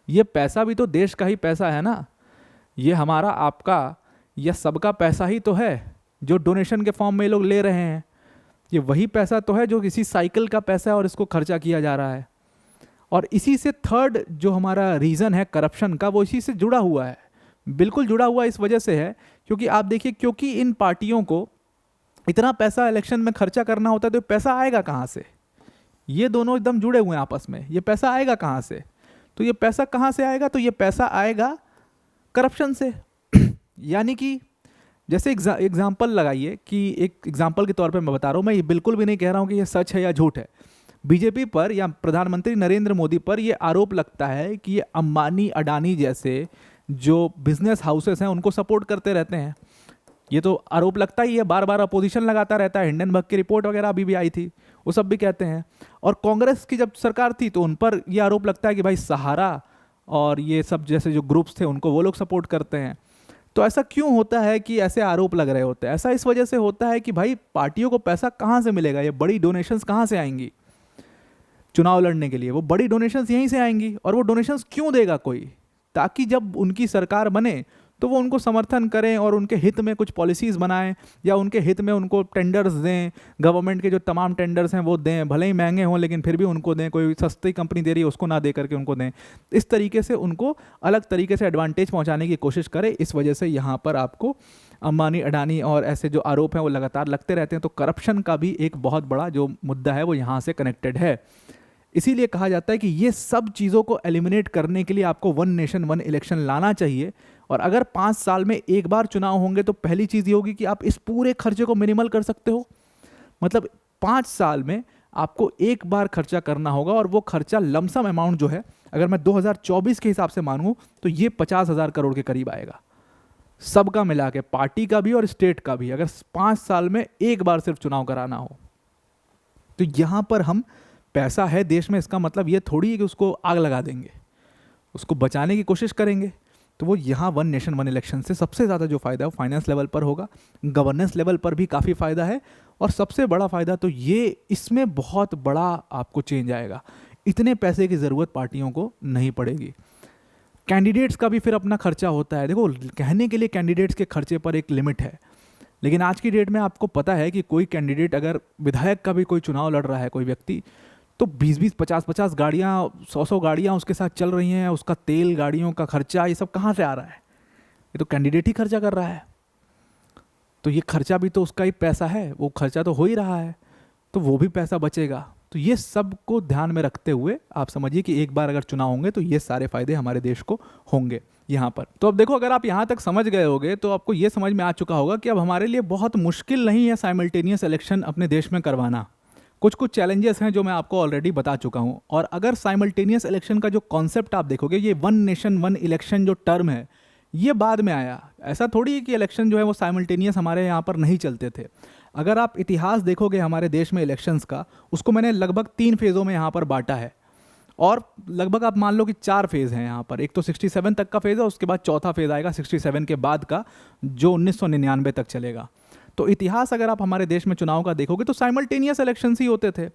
ये पैसा भी तो देश का ही पैसा है ना, ये हमारा आपका या सबका पैसा ही तो है, जो डोनेशन के फॉर्म में ये लोग ले रहे हैं। ये वही पैसा तो है जो किसी साइकिल का पैसा है और इसको खर्चा किया जा रहा है। और इसी से थर्ड जो हमारा रीज़न है करप्शन का, वो इसी से जुड़ा हुआ है, बिल्कुल जुड़ा हुआ इस वजह से है क्योंकि आप देखिए, क्योंकि इन पार्टियों को इतना पैसा इलेक्शन में खर्चा करना होता है, तो पैसा आएगा कहाँ से। ये दोनों एकदम जुड़े हुए हैं आपस में, ये पैसा आएगा कहाँ से, तो ये पैसा कहाँ से आएगा, तो ये पैसा आएगा करप्शन से। यानी कि जैसे एग्जाम्पल लगाइए, कि एक एग्जाम्पल के तौर पे मैं बता रहा हूँ, मैं ये बिल्कुल भी नहीं कह रहा हूँ कि ये सच है या झूठ है। बीजेपी पर या प्रधानमंत्री नरेंद्र मोदी पर ये आरोप लगता है कि ये अंबानी अडानी जैसे जो बिजनेस हाउसेस हैं उनको सपोर्ट करते रहते हैं। ये तो आरोप लगता ही है, बार बार अपोजिशन लगाता रहता है। हिंडनबर्ग की रिपोर्ट वगैरह अभी भी आई थी, वो सब भी कहते हैं। और कांग्रेस की जब सरकार थी तो उन पर ये आरोप लगता है कि भाई सहारा और ये सब जैसे जो ग्रुप्स थे उनको वो लोग सपोर्ट करते हैं। तो ऐसा क्यों होता है कि ऐसे आरोप लग रहे होते हैं? ऐसा इस वजह से होता है कि भाई पार्टियों को पैसा कहाँ से मिलेगा, ये बड़ी डोनेशंस कहाँ से आएंगी चुनाव लड़ने के लिए? वो बड़ी डोनेशंस यहीं से आएंगी। और वो डोनेशंस क्यों देगा कोई? ताकि जब उनकी सरकार बने तो वो उनको समर्थन करें और उनके हित में कुछ पॉलिसीज़ बनाएं, या उनके हित में उनको टेंडर्स दें, गवर्नमेंट के जो तमाम टेंडर्स हैं वो दें, भले ही महंगे हों लेकिन फिर भी उनको दें, कोई सस्ती कंपनी दे रही है उसको ना दे करके उनको दें। इस तरीके से उनको अलग तरीके से एडवांटेज पहुंचाने की कोशिश करें। इस वजह से यहाँ पर आपको अंबानी, अडानी और ऐसे जो आरोप हैं वो लगातार लगते रहते हैं। तो करप्शन का भी एक बहुत बड़ा जो मुद्दा है वो यहाँ से कनेक्टेड है। इसीलिए कहा जाता है कि ये सब चीज़ों को एलिमिनेट करने के लिए आपको वन नेशन वन इलेक्शन लाना चाहिए। और अगर 5 साल में एक बार चुनाव होंगे तो पहली चीज़ ये होगी कि आप इस पूरे खर्चे को मिनिमल कर सकते हो। मतलब 5 साल में आपको एक बार खर्चा करना होगा, और वो खर्चा लमसम अमाउंट जो है, अगर मैं 2024 के हिसाब से मानूँ तो ये 50,000 करोड़ के करीब आएगा, सबका मिला के, पार्टी का भी और स्टेट का भी, अगर 5 साल में एक बार सिर्फ चुनाव कराना हो। तो यहाँ पर हम पैसा है देश में, इसका मतलब ये थोड़ी है कि उसको आग लगा देंगे, उसको बचाने की कोशिश करेंगे। तो वो यहाँ वन नेशन वन इलेक्शन से सबसे ज़्यादा जो फ़ायदा है वो फाइनेंस लेवल पर होगा, गवर्नेंस लेवल पर भी काफ़ी फ़ायदा है, और सबसे बड़ा फ़ायदा तो ये, इसमें बहुत बड़ा आपको चेंज आएगा। इतने पैसे की ज़रूरत पार्टियों को नहीं पड़ेगी। कैंडिडेट्स का भी फिर अपना खर्चा होता है। देखो, कहने के लिए कैंडिडेट्स के खर्चे पर एक लिमिट है, लेकिन आज की डेट में आपको पता है कि कोई कैंडिडेट अगर विधायक का भी कोई चुनाव लड़ रहा है कोई व्यक्ति, तो 20-20, 50-50 गाड़ियाँ, 100-100 गाड़ियाँ उसके साथ चल रही हैं, उसका तेल, गाड़ियों का खर्चा, ये सब कहाँ से आ रहा है? ये तो कैंडिडेट ही खर्चा कर रहा है। तो ये खर्चा भी तो उसका ही पैसा है, वो खर्चा तो हो ही रहा है, तो वो भी पैसा बचेगा। तो ये सब को ध्यान में रखते हुए आप समझिए कि एक बार अगर चुनाव होंगे तो ये सारे फायदे हमारे देश को होंगे यहाँ पर। तो अब देखो, अगर आप यहाँ तक समझ गए होगे तो आपको ये समझ में आ चुका होगा कि अब हमारे लिए बहुत मुश्किल नहीं है साइमल्टेनियस इलेक्शन अपने देश में करवाना। कुछ कुछ चैलेंजेस हैं जो मैं आपको ऑलरेडी बता चुका हूँ। और अगर साइमल्टेनियस इलेक्शन का जो कॉन्सेप्ट आप देखोगे, ये वन नेशन वन इलेक्शन जो टर्म है ये बाद में आया। ऐसा थोड़ी है कि इलेक्शन जो है वो साइमल्टेनियस हमारे यहाँ पर नहीं चलते थे। अगर आप इतिहास देखोगे हमारे देश में इलेक्शंस का, उसको मैंने लगभग 3 फेज़ों में यहाँ पर बांटा है, और लगभग आप मान लो कि 4 फेज़ हैं यहाँ पर। एक तो 67 तक का फेज़ है, उसके बाद चौथा फेज़ आएगा 67 के बाद का, जो 1999 तक चलेगा। तो इतिहास अगर आप हमारे देश में चुनाव का देखोगे तो साइमल्टेनियस इलेक्शंस ही होते थे।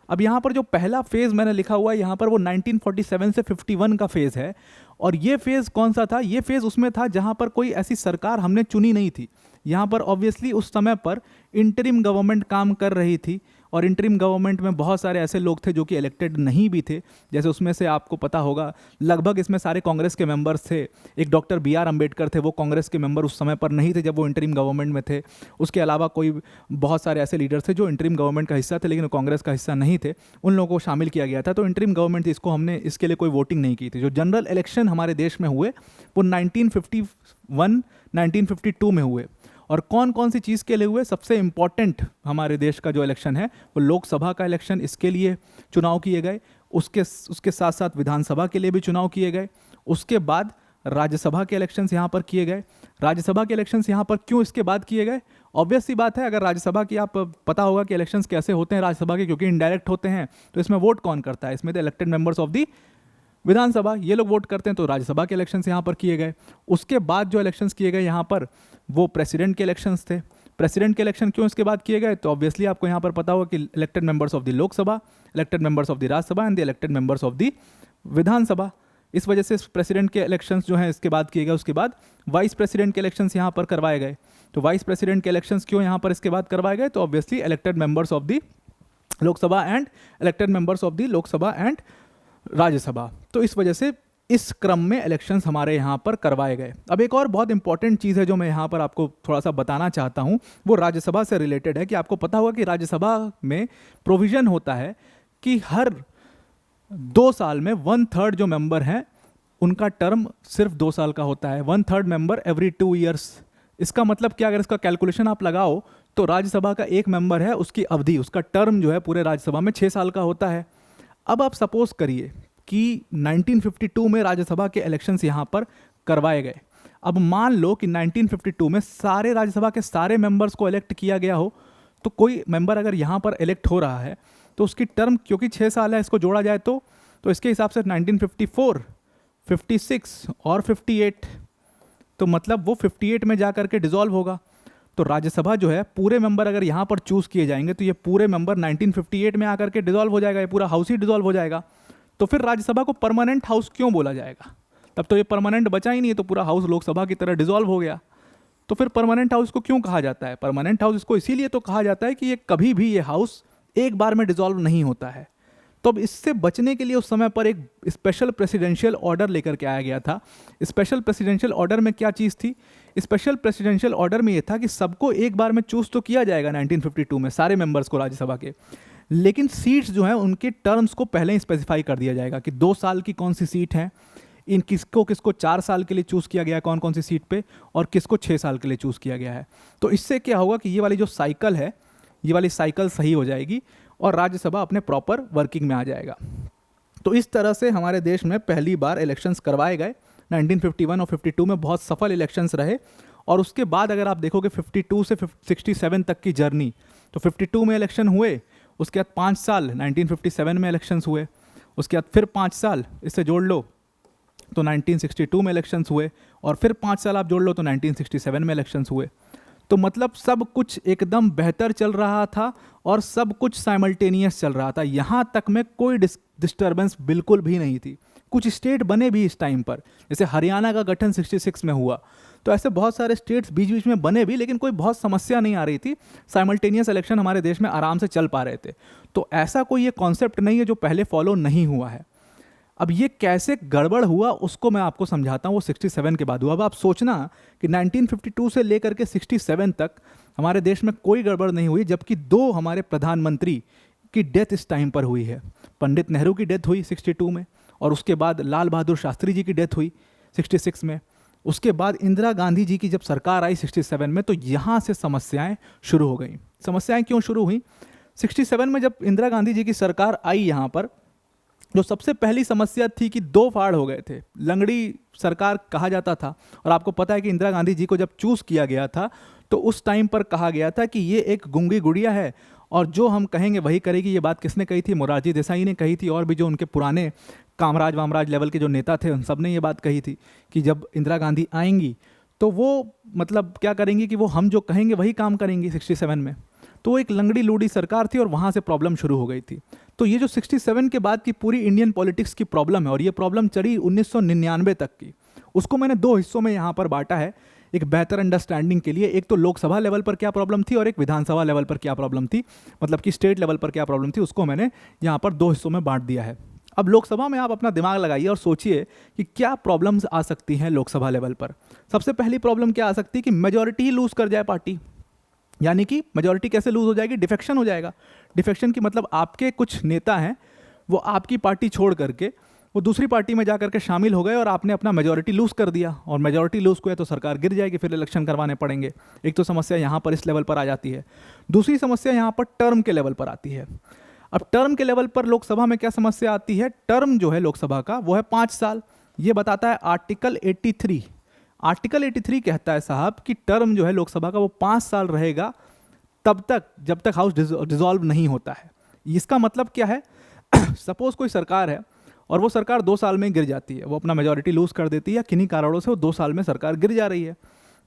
अब यहाँ पर जो पहला फेज़ मैंने लिखा हुआ है यहाँ पर, वो 1947 से 51 का फेज़ है। और ये फेज़ कौन सा था? ये फेज़ उसमें था जहाँ पर कोई ऐसी सरकार हमने चुनी नहीं थी। यहाँ पर ऑब्वियसली उस समय पर इंटरिम गवर्नमेंट काम कर रही थी, और इंटरिम गवर्नमेंट में बहुत सारे ऐसे लोग थे जो कि इलेक्टेड नहीं भी थे। जैसे उसमें से आपको पता होगा लगभग इसमें सारे कांग्रेस के मेंबर्स थे। एक डॉक्टर बी आर अम्बेडकर थे, वो कांग्रेस के मेंबर उस समय पर नहीं थे जब वो इंटरिम गवर्नमेंट में थे। उसके अलावा कोई बहुत सारे ऐसे लीडर्स थे जो इंटरिम गवर्नमेंट का हिस्सा थे लेकिन कांग्रेस का हिस्सा नहीं थे, उन लोगों को शामिल किया गया था। तो इंटरिम गवर्नमेंट थी, इसको हमने इसके लिए कोई वोटिंग नहीं की थी। जो जनरल इलेक्शन हमारे देश में हुए वो 1951 1952 में हुए। और कौन कौन सी चीज़ के लिए हुए? सबसे इम्पॉर्टेंट हमारे देश का जो इलेक्शन है वो लोकसभा का इलेक्शन, इसके लिए चुनाव किए गए। उसके साथ साथ विधानसभा के लिए भी चुनाव किए गए। उसके बाद राज्यसभा के इलेक्शंस यहाँ पर किए गए। राज्यसभा के इलेक्शंस यहाँ पर क्यों इसके बाद किए गए? ऑब्वियस सी बात है, अगर राज्यसभा की आप पता होगा कि इलेक्शंस कैसे होते हैं राज्यसभा के, क्योंकि इनडायरेक्ट होते हैं। तो इसमें वोट कौन करता है? इसमें तो इलेक्टेड मेंबर्स ऑफ दी विधानसभा, ये लोग वोट करते हैं। तो राज्यसभा के इलेक्शंस यहाँ पर किए गए। उसके बाद जो इलेक्शंस किए गए यहाँ पर वो प्रेसिडेंट के इलेक्शंस थे। प्रेसिडेंट के इलेक्शन क्यों इसके बाद किए गए? तो ऑब्वियसली आपको यहाँ पर पता होगा कि elected members of the Lok Sabha, elected members of the Rajya Sabha and the elected members of the Vidhan Sabha. इस वजह से प्रेसिडेंट के इलेक्शंस जो हैं इसके बाद किए गए। उसके बाद वाइस प्रेसिडेंट के इलेक्शंस यहाँ पर करवाए गए। तो वाइस प्रेसिडेंट के इलेक्शंस क्यों यहाँ पर इसके बाद करवाए गए? तो obviously elected members of the Lok Sabha and elected members of the Lok Sabha and Rajya Sabha. तो इस वजह से इस क्रम में इलेक्शंस हमारे यहाँ पर करवाए गए। अब एक और बहुत इंपॉर्टेंट चीज़ है जो मैं यहाँ पर आपको थोड़ा सा बताना चाहता हूँ, वो राज्यसभा से रिलेटेड है। कि आपको पता होगा कि राज्यसभा में प्रोविज़न होता है कि हर 2 साल में 1/3 जो मेंबर हैं उनका टर्म सिर्फ 2 साल का होता है। 1/3 मेंबर एवरी 2 ईयर्स। इसका मतलब क्या? अगर इसका कैलकुलेशन आप लगाओ तो राज्यसभा का एक मेंबर है, उसकी अवधि, उसका टर्म जो है पूरे राज्यसभा में 6 साल का होता है। अब आप सपोज करिए कि 1952 में राज्यसभा के इलेक्शंस यहाँ पर करवाए गए। अब मान लो कि 1952 में सारे राज्यसभा के सारे मेंबर्स को इलेक्ट किया गया हो, तो कोई मेंबर अगर यहाँ पर इलेक्ट हो रहा है तो उसकी टर्म क्योंकि 6 साल है, इसको जोड़ा जाए तो इसके हिसाब से 1954, 56 और 58, तो मतलब वो 58 में जा करके डिसॉल्व होगा। तो राज्यसभा जो है पूरे मेंबर अगर यहाँ पर चूज किए जाएंगे तो ये पूरे मेंबर 1958 में आकर के डिसॉल्व हो जाएगा, ये पूरा हाउस ही डिसॉल्व हो जाएगा। तो फिर राज्यसभा को परमानेंट हाउस क्यों बोला जाएगा? तब तो ये परमानेंट बचा ही नहीं है, तो पूरा हाउस लोकसभा की तरह डिसॉल्व हो गया। तो फिर परमानेंट हाउस को क्यों कहा जाता है? परमानेंट हाउस इसको इसीलिए तो कहा जाता है कि ये कभी भी ये हाउस एक बार में डिसॉल्व नहीं होता है। तो अब इससे बचने के लिए उस समय पर एक स्पेशल प्रेसिडेंशियल ऑर्डर लेकर के आया गया था। स्पेशल प्रेसिडेंशियल ऑर्डर में क्या चीज़ थी? स्पेशल प्रेसिडेंशियल ऑर्डर में ये था कि सबको एक बार में चूज तो किया जाएगा 1952 में, सारे मेंबर्स को राज्यसभा के, लेकिन सीट्स जो हैं उनके टर्म्स को पहले ही स्पेसिफाई कर दिया जाएगा कि 2 साल की कौन सी सीट है, इन किसको किसको 4 साल के लिए चूज़ किया गया है कौन कौन सी सीट पे, और किसको 6 साल के लिए चूज़ किया गया है। तो इससे क्या होगा कि ये वाली जो साइकिल है, ये वाली साइकिल सही हो जाएगी और राज्यसभा अपने प्रॉपर वर्किंग में आ जाएगा। तो इस तरह से हमारे देश में पहली बार इलेक्शंस करवाए गए 1951 और 52 में, बहुत सफल इलेक्शंस रहे। और उसके बाद अगर आप देखोगे 52 से 67 तक की जर्नी, तो 52 में इलेक्शन हुए, उसके बाद 5 साल 1957 में इलेक्शंस हुए, उसके बाद फिर 5 साल इससे जोड़ लो तो 1962 में इलेक्शंस हुए, और फिर 5 साल आप जोड़ लो तो 1967 में इलेक्शंस हुए। तो मतलब सब कुछ एकदम बेहतर चल रहा था और सब कुछ साइमल्टेनियस चल रहा था, यहाँ तक में कोई डिस्टर्बेंस बिल्कुल भी नहीं थी। कुछ स्टेट बने भी इस टाइम पर, जैसे हरियाणा का गठन 66 में हुआ, तो ऐसे बहुत सारे स्टेट्स बीच बीच में बने भी, लेकिन कोई बहुत समस्या नहीं आ रही थी। साइमल्टेनियस इलेक्शन हमारे देश में आराम से चल पा रहे थे। तो ऐसा कोई ये कॉन्सेप्ट नहीं है जो पहले फॉलो नहीं हुआ है। अब ये कैसे गड़बड़ हुआ उसको मैं आपको समझाता हूँ, वो 67 के बाद हुआ। अब आप सोचना कि 1952 से लेकर के 67 तक हमारे देश में कोई गड़बड़ नहीं हुई, जबकि 2 हमारे प्रधानमंत्री की डेथ इस टाइम पर हुई है। पंडित नेहरू की डेथ हुई 62 में, और उसके बाद लाल बहादुर शास्त्री जी की डेथ हुई 66 में। उसके बाद इंदिरा गांधी जी की जब सरकार आई 67 में, तो यहाँ से समस्याएं शुरू हो गई। समस्याएं क्यों शुरू हुई? 67 में जब इंदिरा गांधी जी की सरकार आई, यहाँ पर जो सबसे पहली समस्या थी कि 2 फाड़ हो गए थे। लंगड़ी सरकार कहा जाता था, और आपको पता है कि इंदिरा गांधी जी को जब चूज़ किया गया था तो उस टाइम पर कहा गया था कि ये एक गूंगी गुड़िया है और जो हम कहेंगे वही करेगी। ये बात किसने कही थी? मोरारजी देसाई ने कही थी, और भी जो उनके पुराने कामराज वामराज लेवल के जो नेता थे उन सब ने ये बात कही थी कि जब इंदिरा गांधी आएंगी तो वो मतलब क्या करेंगी कि वो हम जो कहेंगे वही काम करेंगी 67 में। तो वो एक लंगड़ी लूड़ी सरकार थी और वहाँ से प्रॉब्लम शुरू हो गई थी। तो ये जो 67 के बाद की पूरी इंडियन पॉलिटिक्स की प्रॉब्लम है, और ये प्रॉब्लम चली 1999 तक की, उसको मैंने 2 हिस्सों में यहाँ पर बांटा है एक बेहतर अंडरस्टैंडिंग के लिए। एक तो लोकसभा लेवल पर क्या प्रॉब्लम थी और एक विधानसभा लेवल पर क्या प्रॉब्लम थी, मतलब कि स्टेट लेवल पर क्या प्रॉब्लम थी, उसको मैंने यहाँ पर 2 हिस्सों में बांट दिया है। अब लोकसभा में आप अपना दिमाग लगाइए और सोचिए कि क्या प्रॉब्लम्स आ सकती हैं लोकसभा लेवल पर। सबसे पहली प्रॉब्लम क्या आ सकती है कि मेजॉरिटी ही लूज कर जाए पार्टी। यानी कि मेजॉरिटी कैसे लूज हो जाएगी? डिफेक्शन हो जाएगा। डिफेक्शन की मतलब आपके कुछ नेता हैं वो आपकी पार्टी छोड़ करके वो दूसरी पार्टी में जा करके शामिल हो गए और आपने अपना मेजॉरिटी लूज कर दिया, और मेजॉरिटी लूज को है तो सरकार गिर जाएगी, फिर इलेक्शन करवाने पड़ेंगे। एक तो समस्या यहाँ पर इस लेवल पर आ जाती है। दूसरी समस्या यहाँ पर टर्म के लेवल पर आती है। अब टर्म के लेवल पर लोकसभा में क्या समस्या आती है? टर्म जो है लोकसभा का वो है 5 साल। ये बताता है आर्टिकल 83। आर्टिकल 83 कहता है साहब कि टर्म जो है लोकसभा का वो 5 साल रहेगा, तब तक जब तक हाउस डिसॉल्व नहीं होता है। इसका मतलब क्या है? सपोज कोई सरकार है और वो सरकार 2 साल में गिर जाती है, वो अपना मेजॉरिटी लूज कर देती है या किन्हीं कारणों से वो 2 साल में सरकार गिर जा रही है,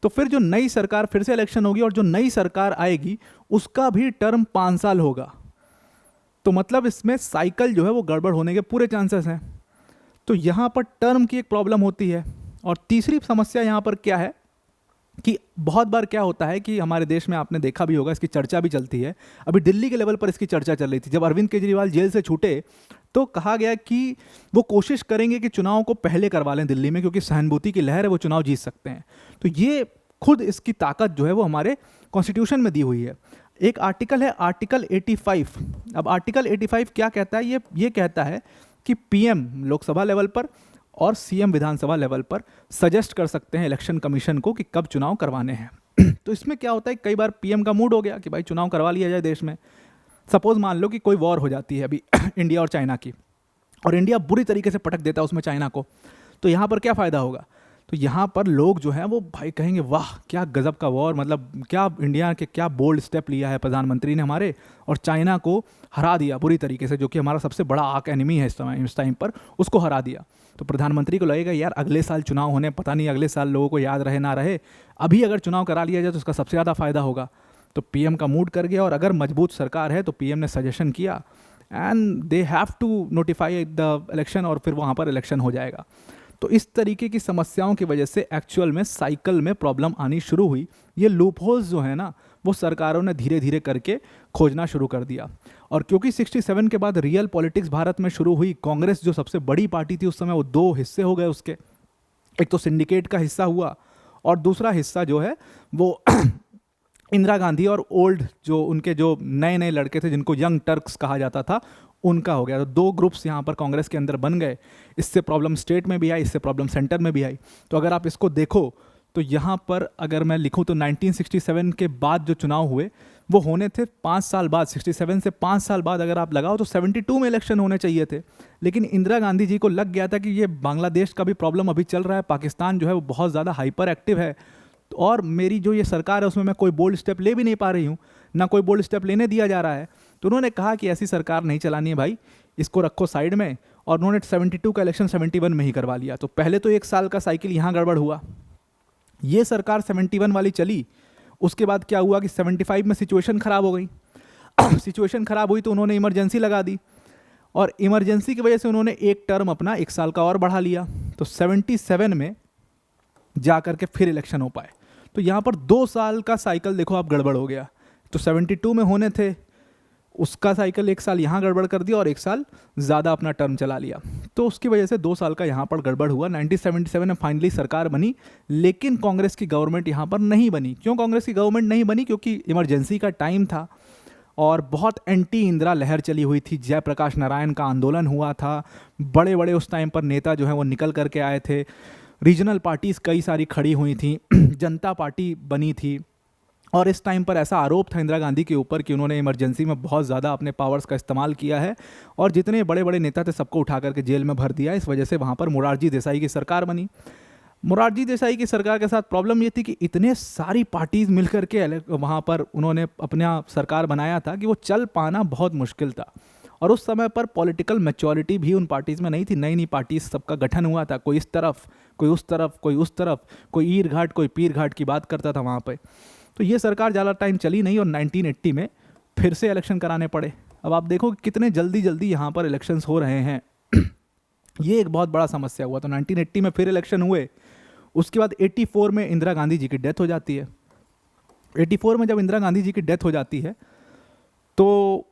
तो फिर जो नई सरकार फिर से इलेक्शन होगी और जो नई सरकार आएगी उसका भी टर्म 5 साल होगा। तो मतलब इसमें साइकिल जो है वो गड़बड़ होने के पूरे चांसेस हैं। तो यहाँ पर टर्म की एक प्रॉब्लम होती है। और तीसरी समस्या यहाँ पर क्या है कि बहुत बार क्या होता है कि हमारे देश में आपने देखा भी होगा, इसकी चर्चा भी चलती है। अभी दिल्ली के लेवल पर इसकी चर्चा चल रही थी। जब अरविंद केजरीवाल जेल से छूटे तो कहा गया कि वो कोशिश करेंगे कि चुनाव को पहले करवा लें दिल्ली में, क्योंकि सहानुभूति की लहर है, वो चुनाव जीत सकते हैं। तो ये खुद इसकी ताकत जो है वो हमारे कॉन्स्टिट्यूशन में दी हुई है। एक आर्टिकल है आर्टिकल 85। अब आर्टिकल 85 क्या कहता है? ये कहता है कि पीएम लोकसभा लेवल पर और सीएम विधानसभा लेवल पर सजेस्ट कर सकते हैं इलेक्शन कमीशन को कि कब चुनाव करवाने हैं। तो इसमें क्या होता है, कई बार पीएम का मूड हो गया कि भाई चुनाव करवा लिया जाए देश में। सपोज मान लो कि कोई वॉर हो जाती है अभी इंडिया और चाइना की, और इंडिया बुरी तरीके से पटक देता है उसमें चाइना को, तो यहाँ पर क्या फ़ायदा होगा? तो यहाँ पर लोग जो हैं वो भाई कहेंगे वाह क्या गज़ब का वॉर, मतलब क्या इंडिया के क्या बोल्ड स्टेप लिया है प्रधानमंत्री ने हमारे, और चाइना को हरा दिया बुरी तरीके से, जो कि हमारा सबसे बड़ा आर्क एनिमी है इस टाइम पर, उसको हरा दिया। तो प्रधानमंत्री को लगेगा यार अगले साल चुनाव होने, पता नहीं अगले साल लोगों को याद रहे ना रहे, अभी अगर चुनाव करा लिया जाए तो उसका सबसे ज़्यादा फायदा होगा। तो पीएम का मूड कर गया, और अगर मजबूत सरकार है तो पीएम ने सजेशन किया and they have to notify the election, और फिर वहाँ पर इलेक्शन हो जाएगा। तो इस तरीके की समस्याओं की वजह से एक्चुअल में साइकिल में प्रॉब्लम आनी शुरू हुई। ये लूप होल्स जो है ना वो सरकारों ने धीरे धीरे करके खोजना शुरू कर दिया। और क्योंकि 67 के बाद रियल पॉलिटिक्स भारत में शुरू हुई, कांग्रेस जो सबसे बड़ी पार्टी थी उस समय वो दो हिस्से हो गए उसके, एक तो सिंडिकेट का हिस्सा हुआ और दूसरा हिस्सा जो है वो इंदिरा गांधी और ओल्ड जो उनके जो नए नए लड़के थे जिनको यंग टर्क्स कहा जाता था उनका हो गया। तो दो ग्रुप्स यहाँ पर कांग्रेस के अंदर बन गए। इससे प्रॉब्लम स्टेट में भी आई, इससे प्रॉब्लम सेंटर में भी आई। तो अगर आप इसको देखो तो यहाँ पर अगर मैं लिखूँ तो 1967 के बाद जो चुनाव हुए वो होने थे 5 साल बाद, 67 से 5 साल बाद अगर आप लगाओ तो 72 में इलेक्शन होने चाहिए थे। लेकिन इंदिरा गांधी जी को लग गया था कि ये बांग्लादेश का भी प्रॉब्लम अभी चल रहा है, पाकिस्तान जो है वो बहुत ज़्यादा हाइपर एक्टिव है, और मेरी जो ये सरकार है उसमें मैं कोई बोल्ड स्टेप ले भी नहीं पा रही हूँ, ना कोई बोल्ड स्टेप लेने दिया जा रहा है। तो उन्होंने कहा कि ऐसी सरकार नहीं चलानी है भाई, इसको रखो साइड में, और उन्होंने 72 का इलेक्शन 71 में ही करवा लिया। तो पहले तो 1 साल का साइकिल यहाँ गड़बड़ हुआ, ये सरकार 71 वाली चली, उसके बाद क्या हुआ कि 75 में सिचुएशन ख़राब हो गई। सिचुएशन ख़राब हुई तो उन्होंने इमरजेंसी लगा दी, और इमरजेंसी की वजह से उन्होंने एक टर्म अपना 1 साल का और बढ़ा लिया। तो 77 में जा करके फिर इलेक्शन हो पाए। तो यहाँ पर 2 साल का साइकिल देखो आप गड़बड़ हो गया। तो 72 में होने थे, उसका साइकिल 1 साल यहाँ गड़बड़ कर दिया और 1 साल ज़्यादा अपना टर्म चला लिया। तो उसकी वजह से 2 साल का यहाँ पर गड़बड़ हुआ। 1977 में फाइनली सरकार बनी, लेकिन कांग्रेस की गवर्नमेंट यहाँ पर नहीं बनी। क्यों कांग्रेस की गवर्नमेंट नहीं बनी? क्योंकि इमरजेंसी का टाइम था और बहुत एंटी इंदिरा लहर चली हुई थी। जयप्रकाश नारायण का आंदोलन हुआ था, बड़े बड़े उस टाइम पर नेता जो हैं वो निकल करके आए थे, रीजनल पार्टीज़ कई सारी खड़ी हुई थी, जनता पार्टी बनी थी। और इस टाइम पर ऐसा आरोप था इंदिरा गांधी के ऊपर कि उन्होंने इमरजेंसी में बहुत ज़्यादा अपने पावर्स का इस्तेमाल किया है, और जितने बड़े बड़े नेता थे सबको उठा करके जेल में भर दिया। इस वजह से वहाँ पर मोरारजी देसाई की सरकार बनी। मोरारजी देसाई की सरकार के साथ प्रॉब्लम ये थी कि इतने सारी पार्टीज़ मिल करके वहाँ पर उन्होंने अपना सरकार बनाया था कि वो चल पाना बहुत मुश्किल था। और उस समय पर पॉलिटिकल मैच्योरिटी भी उन पार्टीज़ में नहीं थी। नई नई पार्टीज़ सबका गठन हुआ था, कोई इस तरफ, कोई उस तरफ, कोई उस तरफ, कोई ईर घाट, कोई पीर घाट की बात करता था वहाँ पर। तो ये सरकार ज़्यादा टाइम चली नहीं और 1980 में फिर से इलेक्शन कराने पड़े। अब आप देखो कितने जल्दी जल्दी यहाँ पर इलेक्शंस हो रहे हैं। ये एक बहुत बड़ा समस्या हुआ। तो 1980 में फिर इलेक्शन हुए। उसके बाद 84 में इंदिरा गांधी जी की डेथ हो जाती है। 84 में जब इंदिरा गांधी जी की डेथ हो जाती है तो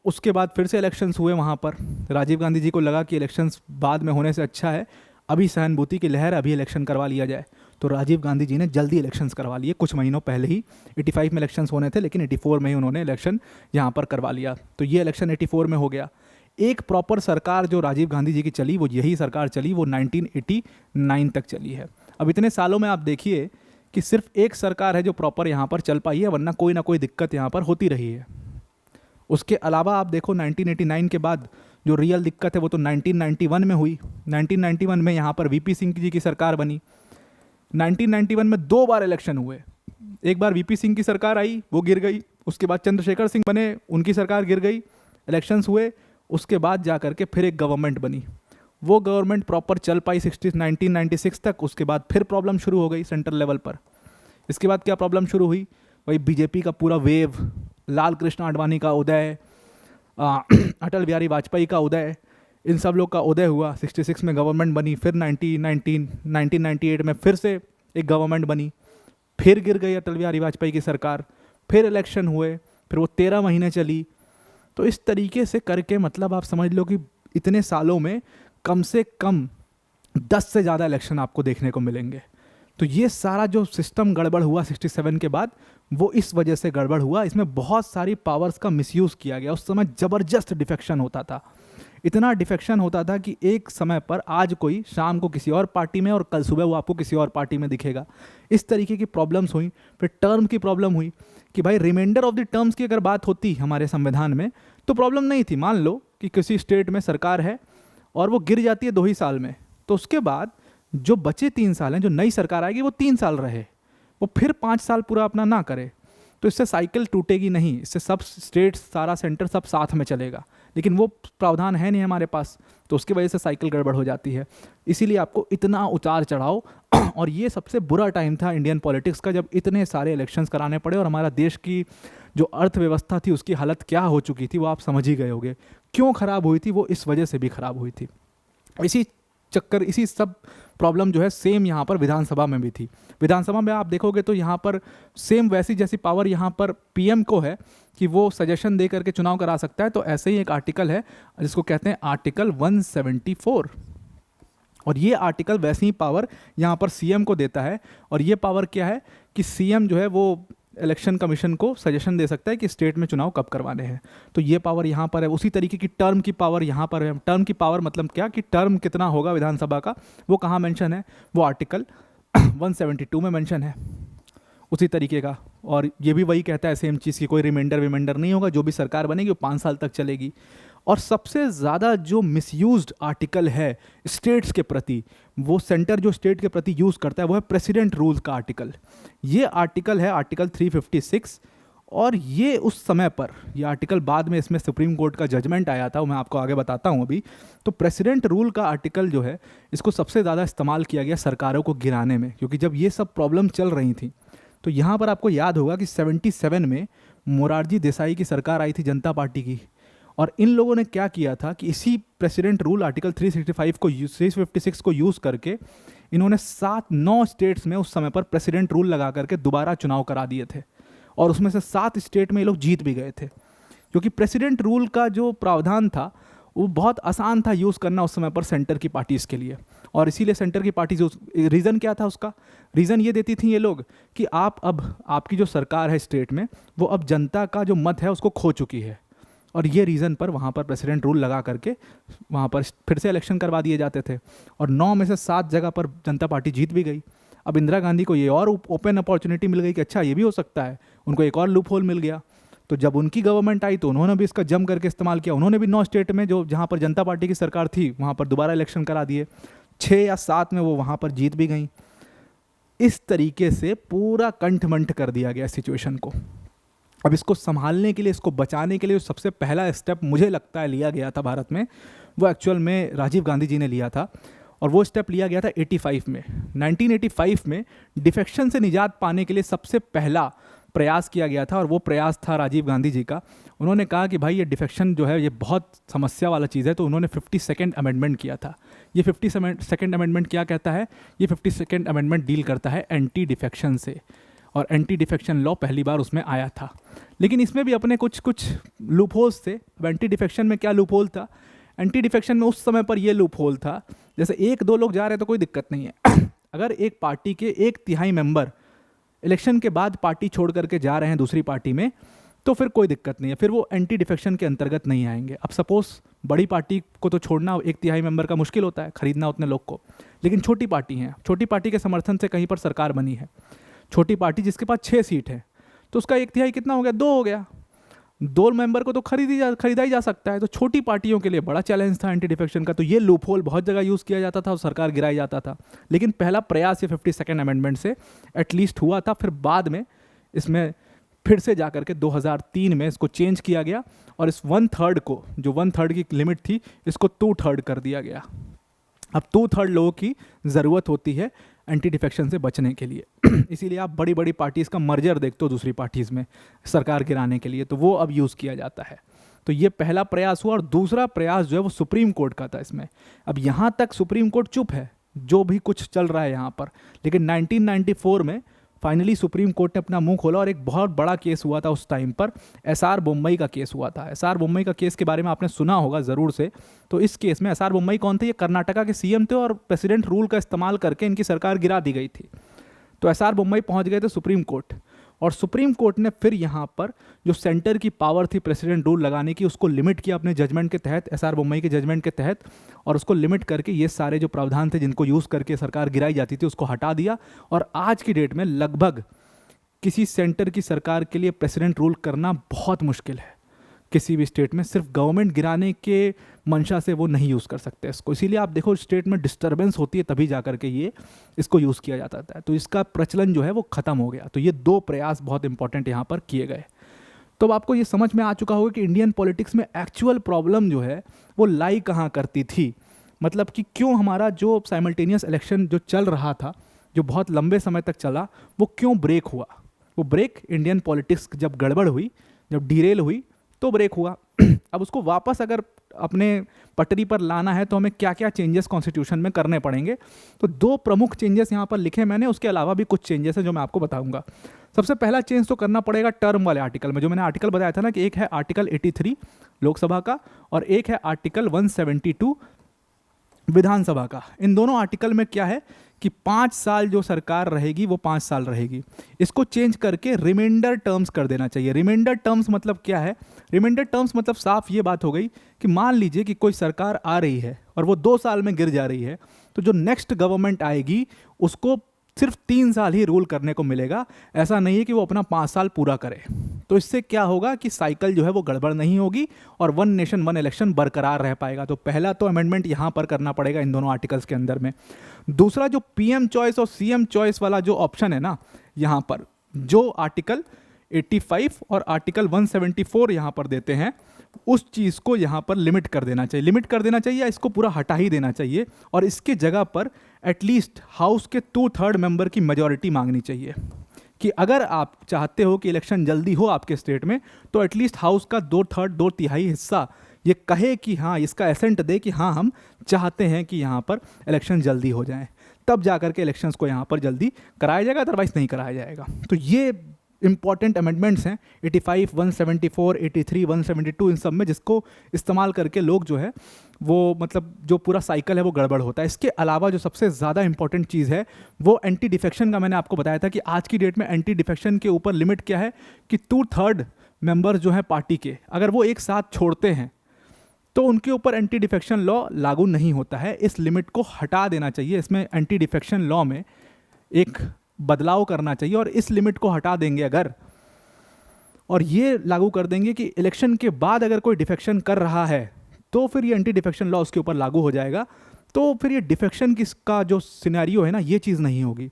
उसके बाद फिर से इलेक्शंस हुए वहाँ पर। राजीव गांधी जी को लगा कि इलेक्शंस बाद में होने से अच्छा है, अभी सहानुभूति की लहर, अभी इलेक्शन करवा लिया जाए। तो राजीव गांधी जी ने जल्दी इलेक्शंस करवा लिए, कुछ महीनों पहले ही। 85 में इलेक्शंस होने थे, लेकिन 84 में ही उन्होंने इलेक्शन यहाँ पर करवा लिया। तो ये इलेक्शन 84 में हो गया। एक प्रॉपर सरकार जो राजीव गांधी जी की चली वो यही सरकार चली, वो 1989 तक चली है। अब इतने सालों में आप देखिए कि सिर्फ एक सरकार है जो प्रॉपर यहाँ पर चल पाई है, वरना कोई ना कोई दिक्कत यहाँ पर होती रही है। उसके अलावा आप देखो 1989 के बाद जो रियल दिक्कत है वो तो 1991 में हुई। 1991 में यहाँ पर वीपी सिंह जी की सरकार बनी। 1991 में 2 बार इलेक्शन हुए। एक बार वीपी सिंह की सरकार आई, वो गिर गई। उसके बाद चंद्रशेखर सिंह बने, उनकी सरकार गिर गई। इलेक्शंस हुए, उसके बाद जा करके फिर एक गवर्नमेंट बनी। वो गवर्नमेंट प्रॉपर चल पाई 1996 तक। उसके बाद फिर प्रॉब्लम शुरू हो गई सेंट्रल लेवल पर। इसके बाद क्या प्रॉब्लम शुरू हुई? वही बीजेपी का पूरा वेव, लाल कृष्ण आडवाणी का उदय, अटल बिहारी वाजपेयी का उदय, इन सब लोग का उदय हुआ। 66 में गवर्नमेंट बनी, फिर 1998 में फिर से एक गवर्नमेंट बनी, फिर गिर गई अटल बिहारी वाजपेयी की सरकार, फिर इलेक्शन हुए, फिर वो 13 महीने चली। तो इस तरीके से करके मतलब आप समझ लो कि इतने सालों में कम से कम 10 से ज़्यादा इलेक्शन आपको देखने को मिलेंगे। तो ये सारा जो सिस्टम गड़बड़ हुआ 67 के बाद, वो इस वजह से गड़बड़ हुआ। इसमें बहुत सारी पावर्स का मिसयूज़ किया गया। उस समय ज़बरदस्त डिफेक्शन होता था, इतना डिफेक्शन होता था कि एक समय पर आज कोई शाम को किसी और पार्टी में और कल सुबह वो आपको किसी और पार्टी में दिखेगा। इस तरीके की प्रॉब्लम्स हुई। फिर टर्म की प्रॉब्लम हुई कि भाई रिमाइंडर ऑफ द टर्म्स की अगर बात होती हमारे संविधान में तो प्रॉब्लम नहीं थी। मान लो कि किसी स्टेट में सरकार है और वो गिर जाती है 2 ही साल में, तो उसके बाद जो बचे 3 साल हैं, जो नई सरकार आएगी वो 3 साल रहे, वो फिर 5 साल पूरा अपना ना करे, तो इससे साइकिल टूटेगी नहीं, इससे सब स्टेट्स, सारा सेंटर सब साथ में चलेगा। लेकिन वो प्रावधान है नहीं हमारे पास, तो उसकी वजह से साइकिल गड़बड़ हो जाती है। इसीलिए आपको इतना उतार चढ़ाव और ये सबसे बुरा टाइम था इंडियन पॉलिटिक्स का, जब इतने सारे इलेक्शंस कराने पड़े और हमारा देश की जो अर्थव्यवस्था थी उसकी हालत क्या हो चुकी थी वो आप समझ ही गए होंगे। क्यों ख़राब हुई थी वो, इस वजह से भी ख़राब हुई थी। इसी चक्कर, इसी सब प्रॉब्लम जो है सेम यहाँ पर विधानसभा में भी थी। विधानसभा में आप देखोगे तो यहाँ पर सेम वैसी जैसी पावर यहाँ पर पीएम को है कि वो सजेशन दे करके चुनाव करा सकता है, तो ऐसे ही एक आर्टिकल है जिसको कहते हैं आर्टिकल 174, और ये आर्टिकल वैसी ही पावर यहाँ पर सीएम को देता है। और ये पावर क्या है कि सीएम जो है वो इलेक्शन कमीशन को सजेशन दे सकता है कि स्टेट में चुनाव कब करवाने हैं, तो ये पावर यहाँ पर है। उसी तरीके की टर्म की पावर यहाँ पर है। टर्म की पावर मतलब क्या कि टर्म कितना होगा विधानसभा का, वो कहाँ मेंशन है, वो आर्टिकल 172 में मेंशन है उसी तरीके का। और ये भी वही कहता है सेम चीज़ की कोई रिमाइंडर नहीं होगा, जो भी सरकार बनेगी वो 5 साल तक चलेगी। और सबसे ज़्यादा जो मिसयूज्ड आर्टिकल है स्टेट्स के प्रति, वो सेंटर जो स्टेट के प्रति यूज़ करता है वो है प्रेसिडेंट रूल का आर्टिकल। ये आर्टिकल है आर्टिकल 356, और ये उस समय पर, ये आर्टिकल बाद में इसमें सुप्रीम कोर्ट का जजमेंट आया था, वो मैं आपको आगे बताता हूँ अभी। तो प्रेसिडेंट रूल का आर्टिकल जो है इसको सबसे ज़्यादा इस्तेमाल किया गया सरकारों को गिराने में, क्योंकि जब ये सब प्रॉब्लम चल रही थी तो यहाँ पर आपको याद होगा कि 77 में मोरारजी देसाई की सरकार आई थी जनता पार्टी की, और इन लोगों ने क्या किया था कि इसी प्रेसिडेंट रूल आर्टिकल 356 को यूज़ करके इन्होंने 9 स्टेट्स में उस समय पर प्रेसिडेंट रूल लगा करके दोबारा चुनाव करा दिए थे, और उसमें से 7 स्टेट में ये लोग जीत भी गए थे। क्योंकि प्रेसिडेंट रूल का जो प्रावधान था वो बहुत आसान था यूज़ करना उस समय पर सेंटर की पार्टीज़ के लिए, और इसीलिए सेंटर की पार्टीज, रीज़न क्या था उसका, रीज़न ये देती थी ये लोग कि अब आपकी जो सरकार है स्टेट में वो अब जनता का जो मत है उसको खो चुकी है, और ये रीज़न पर वहाँ पर प्रेसिडेंट रूल लगा करके वहाँ पर फिर से इलेक्शन करवा दिए जाते थे, और 9 में से 7 जगह पर जनता पार्टी जीत भी गई। अब इंदिरा गांधी को ये और ओपन अपॉर्चुनिटी मिल गई कि अच्छा ये भी हो सकता है, उनको एक और लूप होल मिल गया। तो जब उनकी गवर्नमेंट आई तो उन्होंने भी इसका जम करके इस्तेमाल किया, उन्होंने भी 9 स्टेट में जो जहाँ पर जनता पार्टी की सरकार थी वहाँ पर दोबारा इलेक्शन करा दिए, 6 या 7 में वो वहाँ पर जीत भी गई। इस तरीके से पूरा कंठमंठ कर दिया गया सिचुएशन को। अब इसको संभालने के लिए, इसको बचाने के लिए सबसे पहला स्टेप मुझे लगता है लिया गया था भारत में, वो एक्चुअल में राजीव गांधी जी ने लिया था, और वो स्टेप लिया गया था 85 में। 1985 में डिफेक्शन से निजात पाने के लिए सबसे पहला प्रयास किया गया था, और वो प्रयास था राजीव गांधी जी का। उन्होंने कहा कि भाई ये डिफेक्शन जो है ये बहुत समस्या वाला चीज़ है, तो उन्होंने 52nd अमेंडमेंट किया था। ये 52nd अमेंडमेंट क्या कहता है, ये 52nd अमेंडमेंट डील करता है एंटी डिफेक्शन से, और एंटी डिफेक्शन लॉ पहली बार उसमें आया था। लेकिन इसमें भी अपने कुछ लूप होल्स थे। अब एंटी डिफेक्शन में क्या लूप होल था, एंटी डिफेक्शन में उस समय पर ये लूप होल था, जैसे 1-2 लोग जा रहे हैं तो कोई दिक्कत नहीं है अगर एक पार्टी के 1/3 मेंबर इलेक्शन के बाद पार्टी छोड़ करके जा रहे हैं दूसरी पार्टी में, तो फिर कोई दिक्कत नहीं है, फिर वो एंटी डिफेक्शन के अंतर्गत नहीं आएंगे। अब सपोज बड़ी पार्टी को तो छोड़ना 1/3 मेंबर का मुश्किल होता है, खरीदना उतने लोग को, लेकिन छोटी पार्टी है, छोटी पार्टी के समर्थन से कहीं पर सरकार बनी है, छोटी पार्टी जिसके पास 6 सीट है, तो उसका 1/3 कितना हो गया, 2 हो गया। 2 मेंबर को तो खरीदा ही जा सकता है। तो छोटी पार्टियों के लिए बड़ा चैलेंज था एंटी डिफेक्शन का। तो ये लूप होल बहुत जगह यूज़ किया जाता था और सरकार गिराया जाता था। लेकिन पहला प्रयास ये 52nd अमेंडमेंट से एटलीस्ट हुआ था। फिर बाद में इसमें फिर से जाकर के 2003 में इसको चेंज किया गया, और इस 1/3 को, जो 1/3 की लिमिट थी, इसको 2/3 कर दिया गया। अब 2/3 लोगों की ज़रूरत होती है एंटी डिफेक्शन से बचने के लिए इसीलिए आप बड़ी बड़ी पार्टीज़ का मर्जर देखते हो दूसरी पार्टीज़ में सरकार गिराने के लिए, तो वो अब यूज़ किया जाता है। तो ये पहला प्रयास हुआ। और दूसरा प्रयास जो है वो सुप्रीम कोर्ट का था इसमें। अब यहाँ तक सुप्रीम कोर्ट चुप है, जो भी कुछ चल रहा है यहाँ पर, लेकिन 1994 में फाइनली सुप्रीम कोर्ट ने अपना मुंह खोला, और एक बहुत बड़ा केस हुआ था उस टाइम पर, एसआर बोम्मई का केस हुआ था। एसआर बोम्मई का केस के बारे में आपने सुना होगा ज़रूर से। तो इस केस में एसआर बोम्मई कौन थे, ये कर्नाटका के सीएम थे, और प्रेसिडेंट रूल का इस्तेमाल करके इनकी सरकार गिरा दी गई थी। तो एसआर बोम्मई पहुंच गए थे सुप्रीम कोर्ट, और सुप्रीम कोर्ट ने फिर यहाँ पर जो सेंटर की पावर थी प्रेसिडेंट रूल लगाने की, उसको लिमिट किया अपने जजमेंट के तहत, एसआर बोम्मई के जजमेंट के तहत, और उसको लिमिट करके ये सारे जो प्रावधान थे जिनको यूज़ करके सरकार गिराई जाती थी उसको हटा दिया। और आज की डेट में लगभग किसी सेंटर की सरकार के लिए प्रेसिडेंट रूल करना बहुत मुश्किल है, किसी भी स्टेट में सिर्फ गवर्नमेंट गिराने के मंशा से वो नहीं यूज़ कर सकते इसको। इसीलिए आप देखो स्टेट में डिस्टर्बेंस होती है तभी जा कर के ये इसको यूज़ किया जाता है, तो इसका प्रचलन जो है वो ख़त्म हो गया। तो ये दो प्रयास बहुत इंपॉर्टेंट यहाँ पर किए गए। तो अब आपको ये समझ में आ चुका होगा कि इंडियन पॉलिटिक्स में एक्चुअल प्रॉब्लम जो है वो लाई कहाँ करती थी, मतलब कि क्यों हमारा जो साइमल्टेनियस इलेक्शन जो चल रहा था, जो बहुत लंबे समय तक चला, वो क्यों ब्रेक हुआ। वो ब्रेक इंडियन पॉलिटिक्स जब गड़बड़ हुई, जब डिरेल हुई तो ब्रेक हुआ। अब उसको वापस अगर अपने पटरी पर लाना है तो हमें क्या क्या चेंजेस कॉन्स्टिट्यूशन में करने पड़ेंगे। तो दो प्रमुख चेंजेस यहाँ पर लिखे मैंने, उसके अलावा भी कुछ चेंजेस हैं जो मैं आपको बताऊंगा। सबसे पहला चेंज तो करना पड़ेगा टर्म वाले आर्टिकल में। जो मैंने आर्टिकल बताया था ना कि एक है आर्टिकल 83 लोकसभा का और एक है आर्टिकल 172 विधानसभा का। इन दोनों आर्टिकल में क्या है कि 5 साल जो सरकार रहेगी वो 5 साल रहेगी। इसको चेंज करके रिमाइंडर टर्म्स कर देना चाहिए। रिमाइंडर टर्म्स मतलब क्या है? रिमाइंडर टर्म्स मतलब साफ ये बात हो गई कि मान लीजिए कि कोई सरकार आ रही है और वो 2 साल में गिर जा रही है, तो जो नेक्स्ट गवर्नमेंट आएगी उसको सिर्फ 3 साल ही रूल करने को मिलेगा। ऐसा नहीं है कि वो अपना 5 साल पूरा करे। तो इससे क्या होगा कि साइकिल जो है वो गड़बड़ नहीं होगी और वन नेशन वन इलेक्शन बरकरार रह पाएगा। तो पहला तो अमेंडमेंट यहाँ पर करना पड़ेगा इन दोनों आर्टिकल्स के अंदर में। दूसरा जो पीएम चॉइस और सीएम चॉइस वाला जो ऑप्शन है ना, यहाँ पर जो आर्टिकल 85 और आर्टिकल 174 यहाँ पर देते हैं, उस चीज़ को यहाँ पर लिमिट कर देना चाहिए। लिमिट कर देना चाहिए या इसको पूरा हटा ही देना चाहिए और इसके जगह पर एटलीस्ट हाउस के 2/3 मेंबर की मेजॉरिटी मांगनी चाहिए कि अगर आप चाहते हो कि इलेक्शन जल्दी हो आपके स्टेट में तो एटलीस्ट हाउस का 2/3 2/3 हिस्सा ये कहे कि हाँ, इसका एसेंट दे कि हाँ हम चाहते हैं कि यहाँ पर इलेक्शन जल्दी हो जाए, तब जा करके इलेक्शंस को यहाँ पर जल्दी कराया जाएगा, अदरवाइज नहीं कराया जाएगा। तो ये इंपॉर्टेंट अमेंडमेंट्स हैं 85, 174, 83, 172, इन सब में, जिसको इस्तेमाल करके लोग जो है वो मतलब जो पूरा साइकिल है वो गड़बड़ होता है। इसके अलावा जो सबसे ज़्यादा इंपॉर्टेंट चीज़ है वो एंटी डिफेक्शन का। मैंने आपको बताया था कि आज की डेट में एंटी डिफेक्शन के ऊपर लिमिट क्या है कि 2/3 मेंबर जो हैं पार्टी के, अगर वो एक साथ छोड़ते हैं तो उनके ऊपर एंटी डिफेक्शन लॉ लागू नहीं होता है। इस लिमिट को हटा देना चाहिए। इसमें एंटी डिफेक्शन लॉ में एक बदलाव करना चाहिए और इस लिमिट को हटा देंगे अगर, और ये लागू कर देंगे कि इलेक्शन के बाद अगर कोई डिफेक्शन कर रहा है तो फिर ये एंटी डिफेक्शन लॉ उसके ऊपर लागू हो जाएगा। तो फिर ये डिफेक्शन का जो सिनेरियो है ना, ये चीज़ नहीं होगी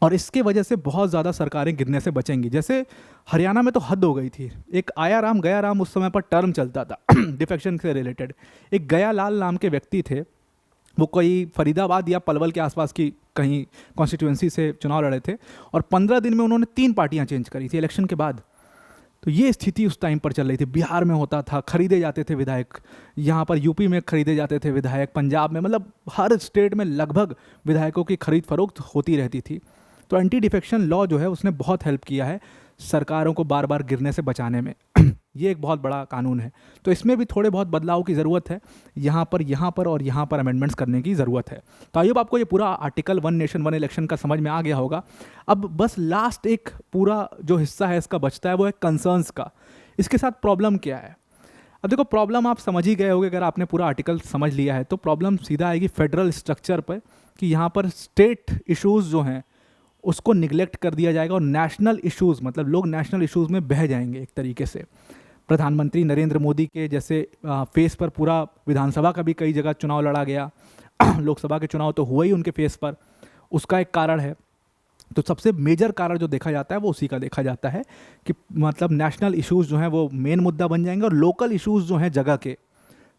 और इसके वजह से बहुत ज़्यादा सरकारें गिरने से बचेंगी। जैसे हरियाणा में तो हद हो गई थी। एक आया राम गया राम उस समय पर टर्म चलता था डिफेक्शन से रिलेटेड। एक गया लाल नाम के व्यक्ति थे, वो कोई फरीदाबाद या पलवल के आसपास की कहीं कॉन्स्टिट्यूएंसी से चुनाव लड़े थे और 15 दिन में उन्होंने 3 पार्टियां चेंज करी थी इलेक्शन के बाद। तो ये स्थिति उस टाइम पर चल रही थी। बिहार में होता था, खरीदे जाते थे विधायक, यहाँ पर यूपी में खरीदे जाते थे विधायक, पंजाब में, मतलब हर स्टेट में लगभग विधायकों की खरीद फरोख्त होती रहती थी। तो एंटी डिफेक्शन लॉ जो है उसने बहुत हेल्प किया है सरकारों को बार बार गिरने से बचाने में। ये एक बहुत बड़ा कानून है। तो इसमें भी थोड़े बहुत बदलाव की ज़रूरत है। यहाँ पर और यहाँ पर अमेंडमेंट्स करने की ज़रूरत है। तो आइए आपको ये पूरा आर्टिकल 1 नेशन 1 इलेक्शन का समझ में आ गया होगा। अब बस लास्ट एक पूरा जो हिस्सा है इसका बचता है, वो है कंसर्न्स का। इसके साथ प्रॉब्लम क्या है? अब देखो, प्रॉब्लम आप समझ ही गए होंगे अगर आपने पूरा आर्टिकल समझ लिया है। तो प्रॉब्लम सीधा आएगी फेडरल स्ट्रक्चर पर कि यहाँ पर स्टेट इशूज़ जो हैं उसको निगलेक्ट कर दिया जाएगा और नेशनल इश्यूज़, मतलब लोग नेशनल इश्यूज़ में बह जाएंगे एक तरीके से। प्रधानमंत्री नरेंद्र मोदी के जैसे फेस पर पूरा विधानसभा का भी कई जगह चुनाव लड़ा गया लोकसभा के चुनाव तो हुए ही उनके फेस पर, उसका एक कारण है। तो सबसे मेजर कारण जो देखा जाता है वो उसी का देखा जाता है कि मतलब नेशनल इश्यूज़ जो हैं वो मेन मुद्दा बन जाएंगे और लोकल इश्यूज़ जो हैं जगह के,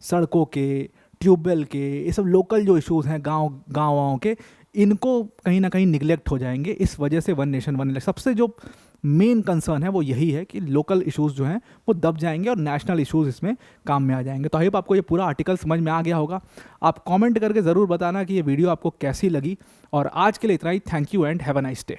सड़कों के, ट्यूबवेल के, ये सब लोकल जो इश्यूज़ हैं गाँव के, इनको कहीं ना कहीं निगलेक्ट हो जाएंगे। इस वजह से 1 नेशन 1 इलेक्शन सबसे जो मेन कंसर्न है वो यही है कि लोकल इश्यूज़ जो हैं वो दब जाएंगे और नेशनल इश्यूज़ इसमें काम में आ जाएंगे। तो आई होप आपको ये पूरा आर्टिकल समझ में आ गया होगा। आप कमेंट करके ज़रूर बताना कि ये वीडियो आपको कैसी लगी। और आज के लिए इतना ही। Thank you and have a nice day.